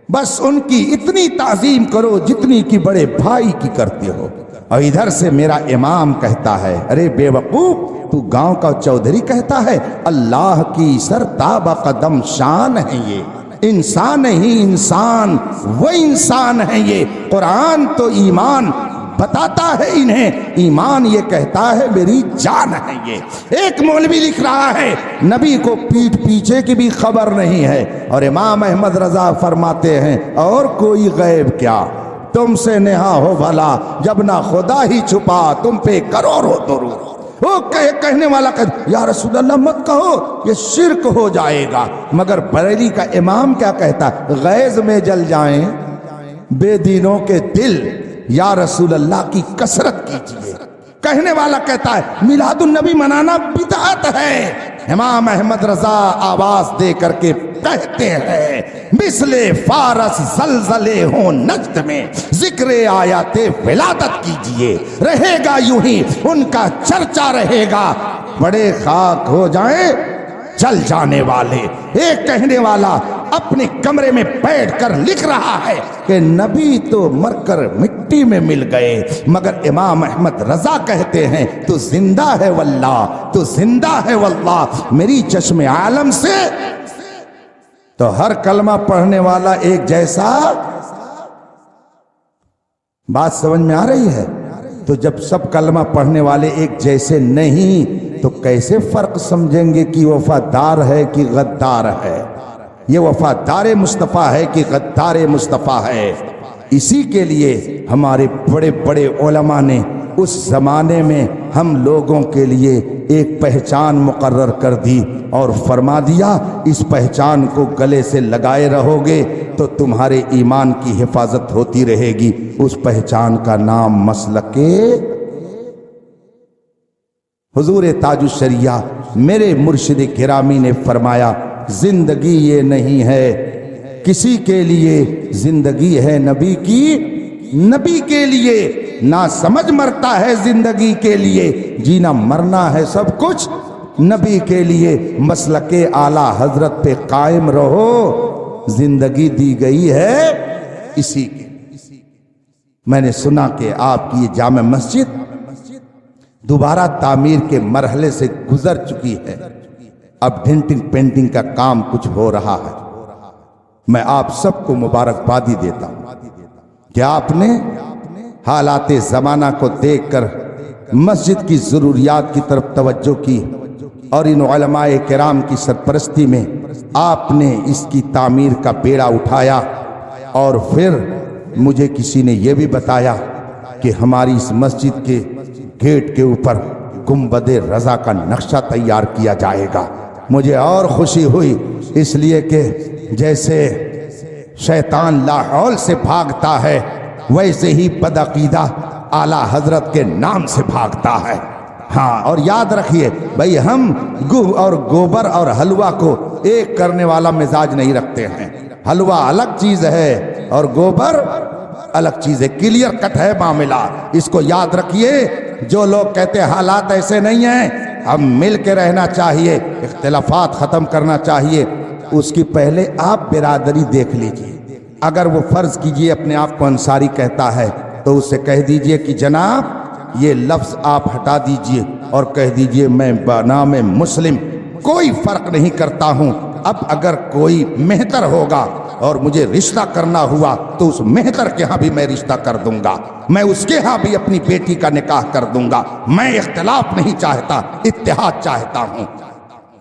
بس ان کی اتنی تعظیم کرو جتنی کی بڑے بھائی کی کرتے ہو۔ اور ادھر سے میرا امام کہتا ہے ارے بے وقوف، تو گاؤں کا چودھری کہتا ہے، اللہ کی سرتاب قدم شان ہے یہ، انسان ہی انسان، وہ انسان ہے یہ۔ قرآن تو ایمان بتاتا ہے انہیں، ایمان یہ کہتا ہے میری جان ہے یہ۔ ایک مولوی لکھ رہا ہے نبی کو پیٹھ پیچھے کی بھی خبر نہیں ہے، اور امام احمد رضا فرماتے ہیں اور کوئی غیب کیا، تم سے نہا ہو بھلا جب نہ خدا ہی چھپا تم پہ کروڑوں درود۔ وہ کہنے والا کہتا یا رسول اللہ مت کہو یہ شرک ہو جائے گا، مگر بریلی کا امام کیا کہتا، غیظ میں جل جائیں بے دینوں کے دل، یا رسول اللہ کی کثرت کیجئے۔ کہنے والا کہتا ہے میلاد النبی منانا بدعت ہے، امام احمد رضا آواز دے کر کے کہتے ہیں مثل فارس زلزلے ہوں نجد میں ذکر آیات ولادت کیجئے، رہے گا یوں ہی ان کا چرچا رہے گا، بڑے خاک ہو جائیں جل جانے والے۔ ایک کہنے والا اپنے کمرے میں بیٹھ کر لکھ رہا ہے کہ نبی تو مر کر مٹی میں مل گئے، مگر امام احمد رضا کہتے ہیں تو زندہ ہے واللہ، تو زندہ ہے واللہ میری چشم عالم سے۔ تو ہر کلمہ پڑھنے والا ایک جیسا، بات سمجھ میں آ رہی ہے؟ تو جب سب کلمہ پڑھنے والے ایک جیسے نہیں تو کیسے فرق سمجھیں گے کہ وفادار ہے کہ غدار ہے، یہ وفادار مصطفیٰ ہے کہ غدار مصطفیٰ ہے۔ اسی کے لیے ہمارے بڑے بڑے علماء نے اس زمانے میں ہم لوگوں کے لیے ایک پہچان مقرر کر دی اور فرما دیا اس پہچان کو گلے سے لگائے رہو گے تو تمہارے ایمان کی حفاظت ہوتی رہے گی۔ اس پہچان کا نام مسلک حضور تاج الشریعہ میرے مرشد گرامی نے فرمایا زندگی یہ نہیں ہے کسی کے لیے، زندگی ہے نبی کی، نبی کے لیے۔ نہ سمجھ مرتا ہے زندگی کے لیے، جینا مرنا ہے سب کچھ نبی کے لیے۔ مسلک اعلیٰ حضرت پہ قائم رہو، زندگی دی گئی ہے اسی کے۔ میں نے سنا کہ آپ کی یہ جامع مسجد دوبارہ تعمیر کے مرحلے سے گزر چکی ہے، اب ڈینٹنگ پینٹنگ کا کام کچھ ہو رہا ہے۔ میں آپ سب کو مبارکبادی دیتا ہوں کہ آپ نے حالات زمانہ کو دیکھ کر مسجد کی ضروریات کی طرف توجہ کی، اور ان علماء کرام کی سرپرستی میں آپ نے اس کی تعمیر کا بیڑا اٹھایا۔ اور پھر مجھے کسی نے یہ بھی بتایا کہ ہماری اس مسجد کے گیٹ کے اوپر گنبد رضا کا نقشہ تیار کیا جائے گا۔ مجھے اور خوشی ہوئی، اس لیے کہ جیسے شیطان لاحول سے بھاگتا ہے ویسے ہی بدعقیدہ اعلیٰ حضرت کے نام سے بھاگتا ہے۔ ہاں، اور یاد رکھیے بھائی، ہم گوہ اور گوبر اور حلوہ کو ایک کرنے والا مزاج نہیں رکھتے ہیں۔ حلوہ الگ چیز ہے اور گوبر الگ چیز ہے، کلیئر کٹ ہے معاملہ، اس کو یاد رکھیے۔ جو لوگ کہتے ہیں حالات ایسے نہیں ہیں، ہم مل کے رہنا چاہیے، اختلافات ختم کرنا چاہیے، اس کی پہلے آپ برادری دیکھ لیجئے۔ اگر وہ فرض کیجئے اپنے آپ کو انصاری کہتا ہے تو اسے کہہ دیجئے کہ جناب یہ لفظ آپ ہٹا دیجئے اور کہہ دیجئے میں بنام مسلم کوئی فرق نہیں کرتا ہوں۔ اب اگر کوئی مہتر ہوگا اور مجھے رشتہ کرنا ہوا تو اس مہتر کے ہاں بھی میں رشتہ کر دوں گا، میں اس کے ہاں بھی اپنی بیٹی کا نکاح کر دوں گا۔ میں اختلاف نہیں چاہتا، اتحاد چاہتا ہوں۔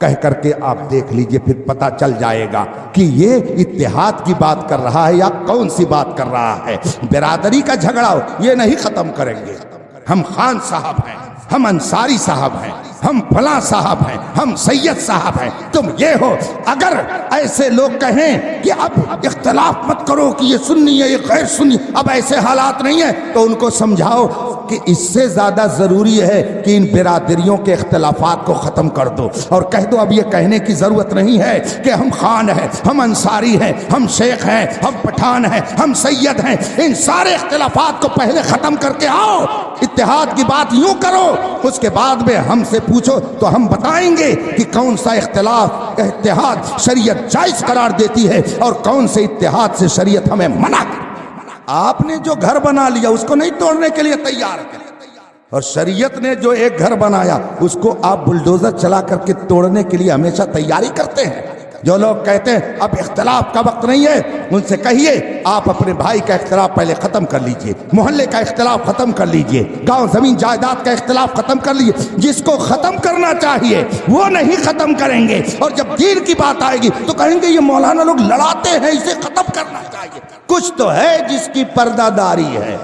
کہہ کر کے آپ دیکھ لیجئے، پھر پتہ چل جائے گا کہ یہ اتحاد کی بات کر رہا ہے یا کون سی بات کر رہا ہے۔ برادری کا جھگڑا یہ نہیں ختم کریں گے۔ ہم خان صاحب ہیں، ہم انصاری صاحب ہیں، ہم فلاں صاحب ہیں، ہم سید صاحب ہیں، تم یہ ہو۔ اگر ایسے لوگ کہیں کہ اب اختلاف مت کرو کہ یہ سنی ہے یہ غیر سنی، اب ایسے حالات نہیں ہیں، تو ان کو سمجھاؤ کہ اس سے زیادہ ضروری ہے کہ ان برادریوں کے اختلافات کو ختم کر دو، اور کہہ دو اب یہ کہنے کی ضرورت نہیں ہے کہ ہم خان ہیں، ہم انصاری ہیں، ہم شیخ ہیں، ہم پٹھان ہیں، ہم سید ہیں۔ ان سارے اختلافات کو پہلے ختم کر کے آؤ، اتحاد کی بات یوں کرو، اس کے بعد میں ہم سے پوچھو تو ہم بتائیں گے کہ کون سا اختلاف اتحاد شریعت جائز قرار دیتی ہے اور کون سے اتحاد سے شریعت ہمیں منع کرتی ہے۔ آپ نے جو گھر بنا لیا اس کو نہیں توڑنے کے لیے تیار ہے، اور شریعت نے جو ایک گھر بنایا اس کو آپ بلڈوزر چلا کر کے توڑنے کے لیے ہمیشہ تیاری کرتے ہیں۔ جو لوگ کہتے ہیں اب اختلاف کا وقت نہیں ہے، ان سے کہیے آپ اپنے بھائی کا اختلاف پہلے ختم کر لیجئے، محلے کا اختلاف ختم کر لیجئے، گاؤں زمین جائیداد کا اختلاف ختم کر لیجئے۔ جس کو ختم کرنا چاہیے وہ نہیں ختم کریں گے، اور جب دین کی بات آئے گی تو کہیں گے یہ مولانا لوگ لڑاتے ہیں، اسے ختم کرنا چاہیے۔ کچھ تو ہے جس کی پردہ داری ہے،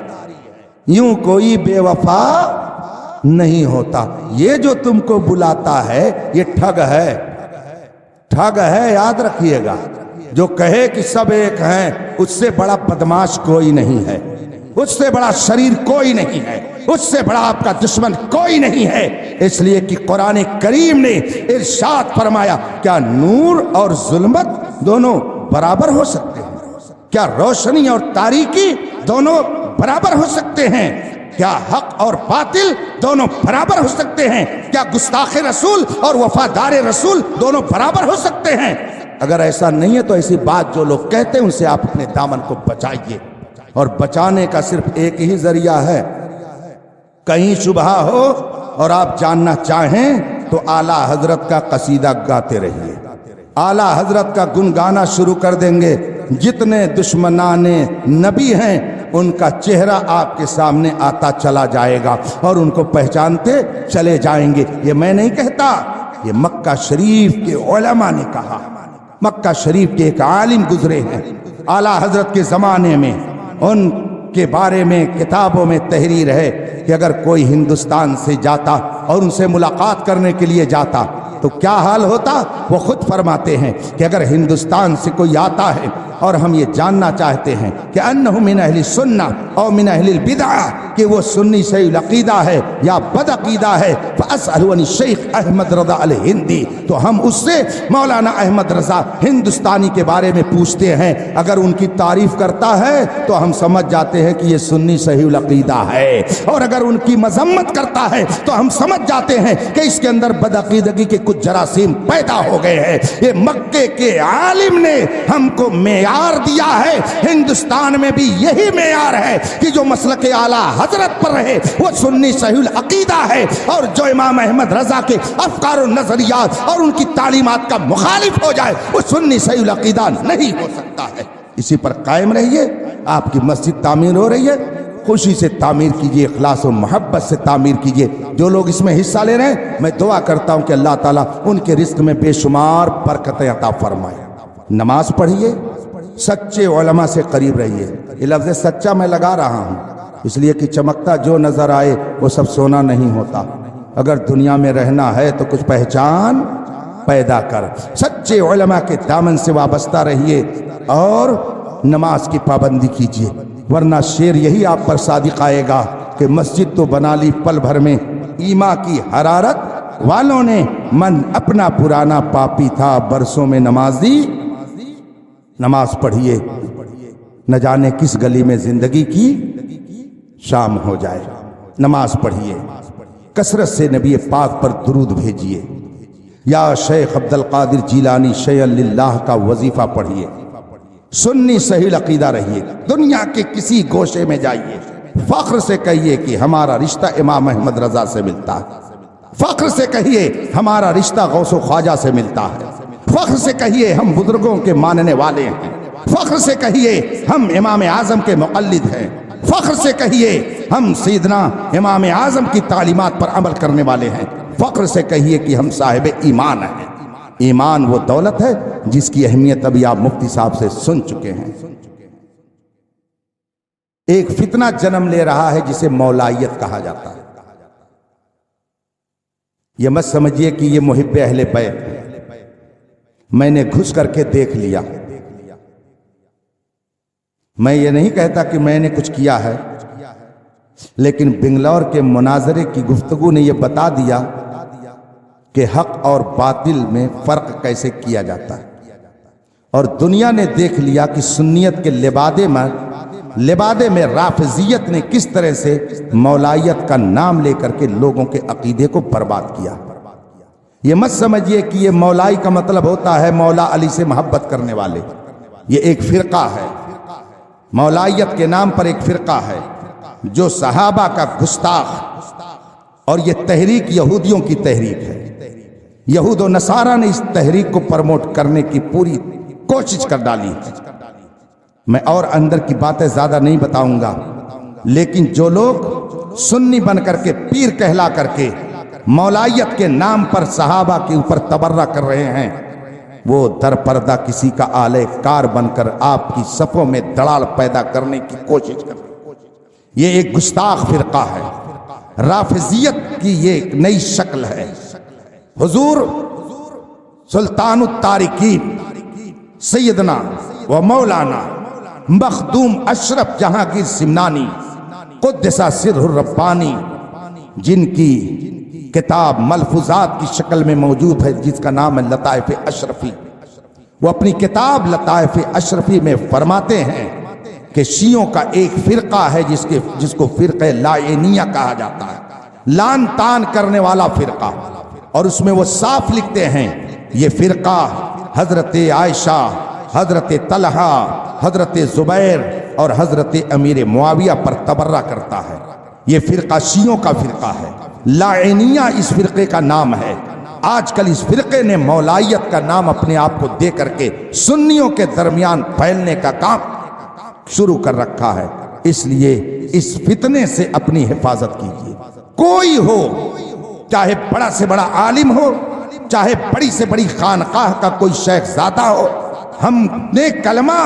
یوں کوئی بے وفا نہیں ہوتا۔ یہ جو تم کو بلاتا ہے یہ ٹھگ ہے، ٹھگ ہے، یاد رکھیے گا۔ جو کہے کہ سب ایک ہیں، اس سے بڑا بدماش کوئی نہیں ہے، اس سے بڑا شریر کوئی نہیں ہے، اس سے بڑا آپ کا دشمن کوئی نہیں ہے۔ اس لیے کہ قرآن کریم نے ارشاد فرمایا کیا نور اور ظلمت دونوں برابر ہو سکتے ہیں؟ کیا روشنی اور تاریکی دونوں برابر ہو سکتے ہیں؟ کیا حق اور باطل دونوں برابر ہو سکتے ہیں؟ کیا گستاخ رسول اور وفادار رسول دونوں برابر ہو سکتے ہیں؟ اگر ایسا نہیں ہے تو ایسی بات جو لوگ کہتے ہیں ان سے آپ اپنے دامن کو بچائیے، اور بچانے کا صرف ایک ہی ذریعہ ہے۔ کہیں شبہ ہو اور آپ جاننا چاہیں تو اعلیٰ حضرت کا قصیدہ گاتے رہیے، اعلیٰ حضرت کا گنگانا شروع کر دیں گے۔ جتنے دشمنان نبی ہیں ان کا چہرہ آپ کے سامنے آتا چلا جائے گا اور ان کو پہچانتے چلے جائیں گے۔ یہ میں نہیں کہتا، یہ مکہ شریف کے علماء نے کہا۔ مکہ شریف کے ایک عالم گزرے ہیں اعلیٰ حضرت کے زمانے میں، ان کے بارے میں کتابوں میں تحریر ہے کہ اگر کوئی ہندوستان سے جاتا اور ان سے ملاقات کرنے کے لیے جاتا تو کیا حال ہوتا۔ وہ خود فرماتے ہیں کہ اگر ہندوستان سے کوئی آتا ہے اور ہم یہ جاننا چاہتے ہیں کہ انہ من اہل سنہ او من اہل البدع، کہ وہ سنی صحیح العقیدہ ہے یا بد عقیدہ ہے، فاسألوا عن الشیخ احمد رضا الہندی، تو ہم اس سے مولانا احمد رضا ہندوستانی کے بارے میں پوچھتے ہیں۔ اگر ان کی تعریف کرتا ہے تو ہم سمجھ جاتے ہیں کہ یہ سنی صحیح العقیدہ ہے، اور اگر ان کی مذمت کرتا ہے تو ہم سمجھ جاتے ہیں کہ اس کے اندر بد عقیدگی کے کچھ جراثیم پیدا ہو گئے ہیں۔ یہ مکے کے عالم نے ہم کو معیار دیا ہے، ہندوستان میں بھی یہی معیار ہے کہ جو مسلک اعلیٰ حضرت پر رہے وہ سنی صحیح العقیدہ ہے، اور جو امام احمد رضا کے افکار و نظریات اور ان کی تعلیمات کا مخالف ہو جائے وہ سنی صحیح العقیدہ نہیں ہو سکتا ہے۔ اسی پر قائم رہیے۔ آپ کی مسجد تعمیر ہو رہی ہے، خوشی سے تعمیر کیجئے، اخلاص و محبت سے تعمیر کیجئے۔ جو لوگ اس میں حصہ لے رہے ہیں میں دعا کرتا ہوں کہ اللہ تعالیٰ ان کے رزق میں بے شمار برکتیں عطا فرمائے۔ نماز پڑھیے، سچے علماء سے قریب رہیے۔ یہ لفظ سچا میں لگا رہا ہوں اس لیے کہ چمکتا جو نظر آئے وہ سب سونا نہیں ہوتا۔ اگر دنیا میں رہنا ہے تو کچھ پہچان پیدا کر، سچے علماء کے دامن سے وابستہ رہیے اور نماز کی پابندی کیجیے، ورنہ شیر یہی آپ پر صادق آئے گا کہ مسجد تو بنا لی پل بھر میں، ایما کی حرارت والوں نے من اپنا پرانا پاپی تھا برسوں میں نمازی نماز پڑھیے نہ جانے کس گلی میں زندگی کی شام ہو جائے نماز پڑھیے کثرت سے نبی پاک پر درود بھیجیے یا شیخ عبد القادر جیلانی شیئا للہ کا وظیفہ پڑھیے سنی صحیح عقیدہ رہیے دنیا کے کسی گوشے میں جائیے فخر سے کہیے کہ ہمارا رشتہ امام احمد رضا سے ملتا ہے فخر سے کہیے ہمارا رشتہ غوث و خواجہ سے ملتا ہے فخر سے کہیے ہم بزرگوں کے ماننے والے ہیں فخر سے کہیے ہم امام اعظم کے مقلد ہیں فخر سے کہیے ہم سیدنا امام اعظم کی تعلیمات پر عمل کرنے والے ہیں فخر سے کہیے کہ ہم صاحب ایمان ہیں ایمان وہ دولت ہے جس کی اہمیت ابھی آپ مفتی صاحب سے سن چکے ہیں ایک فتنہ جنم لے رہا ہے جسے مولائیت کہا جاتا ہے یہ مت سمجھیے کہ یہ محب اہل بیت ہے میں نے گھس کر کے دیکھ لیا میں یہ نہیں کہتا کہ میں نے کچھ کیا ہے لیکن بنگلور کے مناظرے کی گفتگو نے یہ بتا دیا کہ حق اور باطل میں فرق کیسے کیا جاتا ہے اور دنیا نے دیکھ لیا کہ سنیت کے لبادے میں رافضیت نے کس طرح سے مولائیت کا نام لے کر کے لوگوں کے عقیدے کو برباد کیا یہ مت سمجھیے کہ یہ مولائی کا مطلب ہوتا ہے مولا علی سے محبت کرنے والے یہ ایک فرقہ ہے مولائیت کے نام پر ایک فرقہ ہے جو صحابہ کا گستاخ اور یہ تحریک یہودیوں کی تحریک ہے یہود و نصارہ نے اس تحریک کو پروموٹ کرنے کی پوری کوشش کر ڈالی میں اور اندر کی باتیں زیادہ نہیں بتاؤں گا لیکن جو لوگ سنی بن کر کے پیر کہلا کر کے مولائیت کے نام پر صحابہ کے اوپر تبرہ کر رہے ہیں وہ در پردہ کسی کا آلے کار بن کر آپ کی صفوں میں دڑال پیدا کرنے کی کوشش کر رہے ہیں یہ ایک گستاخ فرقہ ہے رافضیت کی یہ ایک نئی شکل ہے حضور سلطان التارکین سیدنا و مولانا مخدوم اشرف جہانگیر سمنانی قدس سرہ الربانی جن کی کتاب ملفوظات کی شکل میں موجود ہے جس کا نام ہے لطائف اشرفی وہ اپنی کتاب لطائف اشرفی میں فرماتے ہیں کہ شیعوں کا ایک فرقہ ہے جس کو فرقہ لائینیہ کہا جاتا ہے لان تان کرنے والا فرقہ اور اس میں وہ صاف لکھتے ہیں یہ فرقہ حضرت عائشہ حضرت طلحہ حضرت زبیر اور حضرت امیر معاویہ پر تبرہ کرتا ہے یہ فرقہ شیعوں کا فرقہ ہے لائینیہ اس فرقے کا نام ہے آج کل اس فرقے نے مولائیت کا نام اپنے آپ کو دے کر کے سنیوں کے درمیان پھیلنے کا کام شروع کر رکھا ہے اس لیے اس فتنے سے اپنی حفاظت کیجیے کوئی ہو چاہے بڑا سے بڑا عالم ہو چاہے بڑی سے بڑی خانقاہ کا کوئی شیخ زادہ ہو ہم نے کلمہ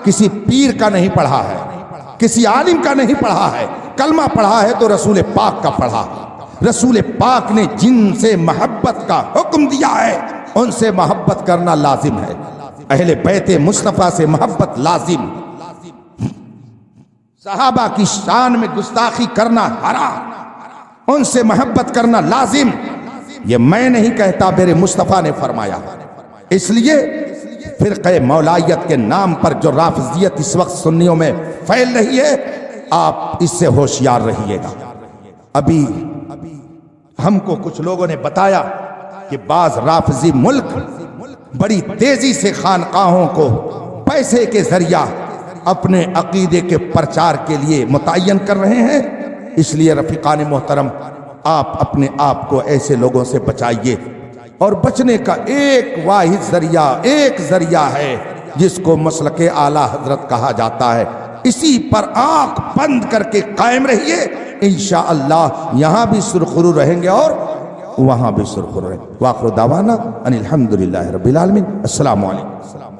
کسی پیر کا نہیں پڑھا ہے کسی عالم کا نہیں پڑھا ہے کلمہ پڑھا ہے تو رسول پاک کا پڑھا رسول پاک نے جن سے محبت کا حکم دیا ہے ان سے محبت کرنا لازم ہے اہل بیت مصطفیٰ سے محبت لازم صحابہ کی شان میں گستاخی کرنا حرام ان سے محبت کرنا لازم یہ میں نہیں کہتا میرے مصطفیٰ نے فرمایا اس لیے فرقہ مولائیت کے نام پر جو رافضیت اس وقت سنیوں میں پھیل رہی ہے آپ اس سے ہوشیار رہیے گا ابھی ہم کو کچھ لوگوں نے بتایا کہ بعض رافضی ملک بڑی تیزی سے خانقاہوں کو پیسے کے ذریعہ اپنے عقیدے کے پرچار کے لیے متعین کر رہے ہیں اس لیے رفیقان محترم آپ اپنے آپ کو ایسے لوگوں سے بچائیے اور بچنے کا ایک واحد ذریعہ ہے جس کو مسلک اعلیٰ حضرت کہا جاتا ہے اسی پر آنکھ بند کر کے قائم رہیے انشاءاللہ یہاں بھی سرخرو رہیں گے اور وہاں بھی سرخرو رہیں گے واخر دعوانا ان الحمدللہ رب العالمین السلام علیکم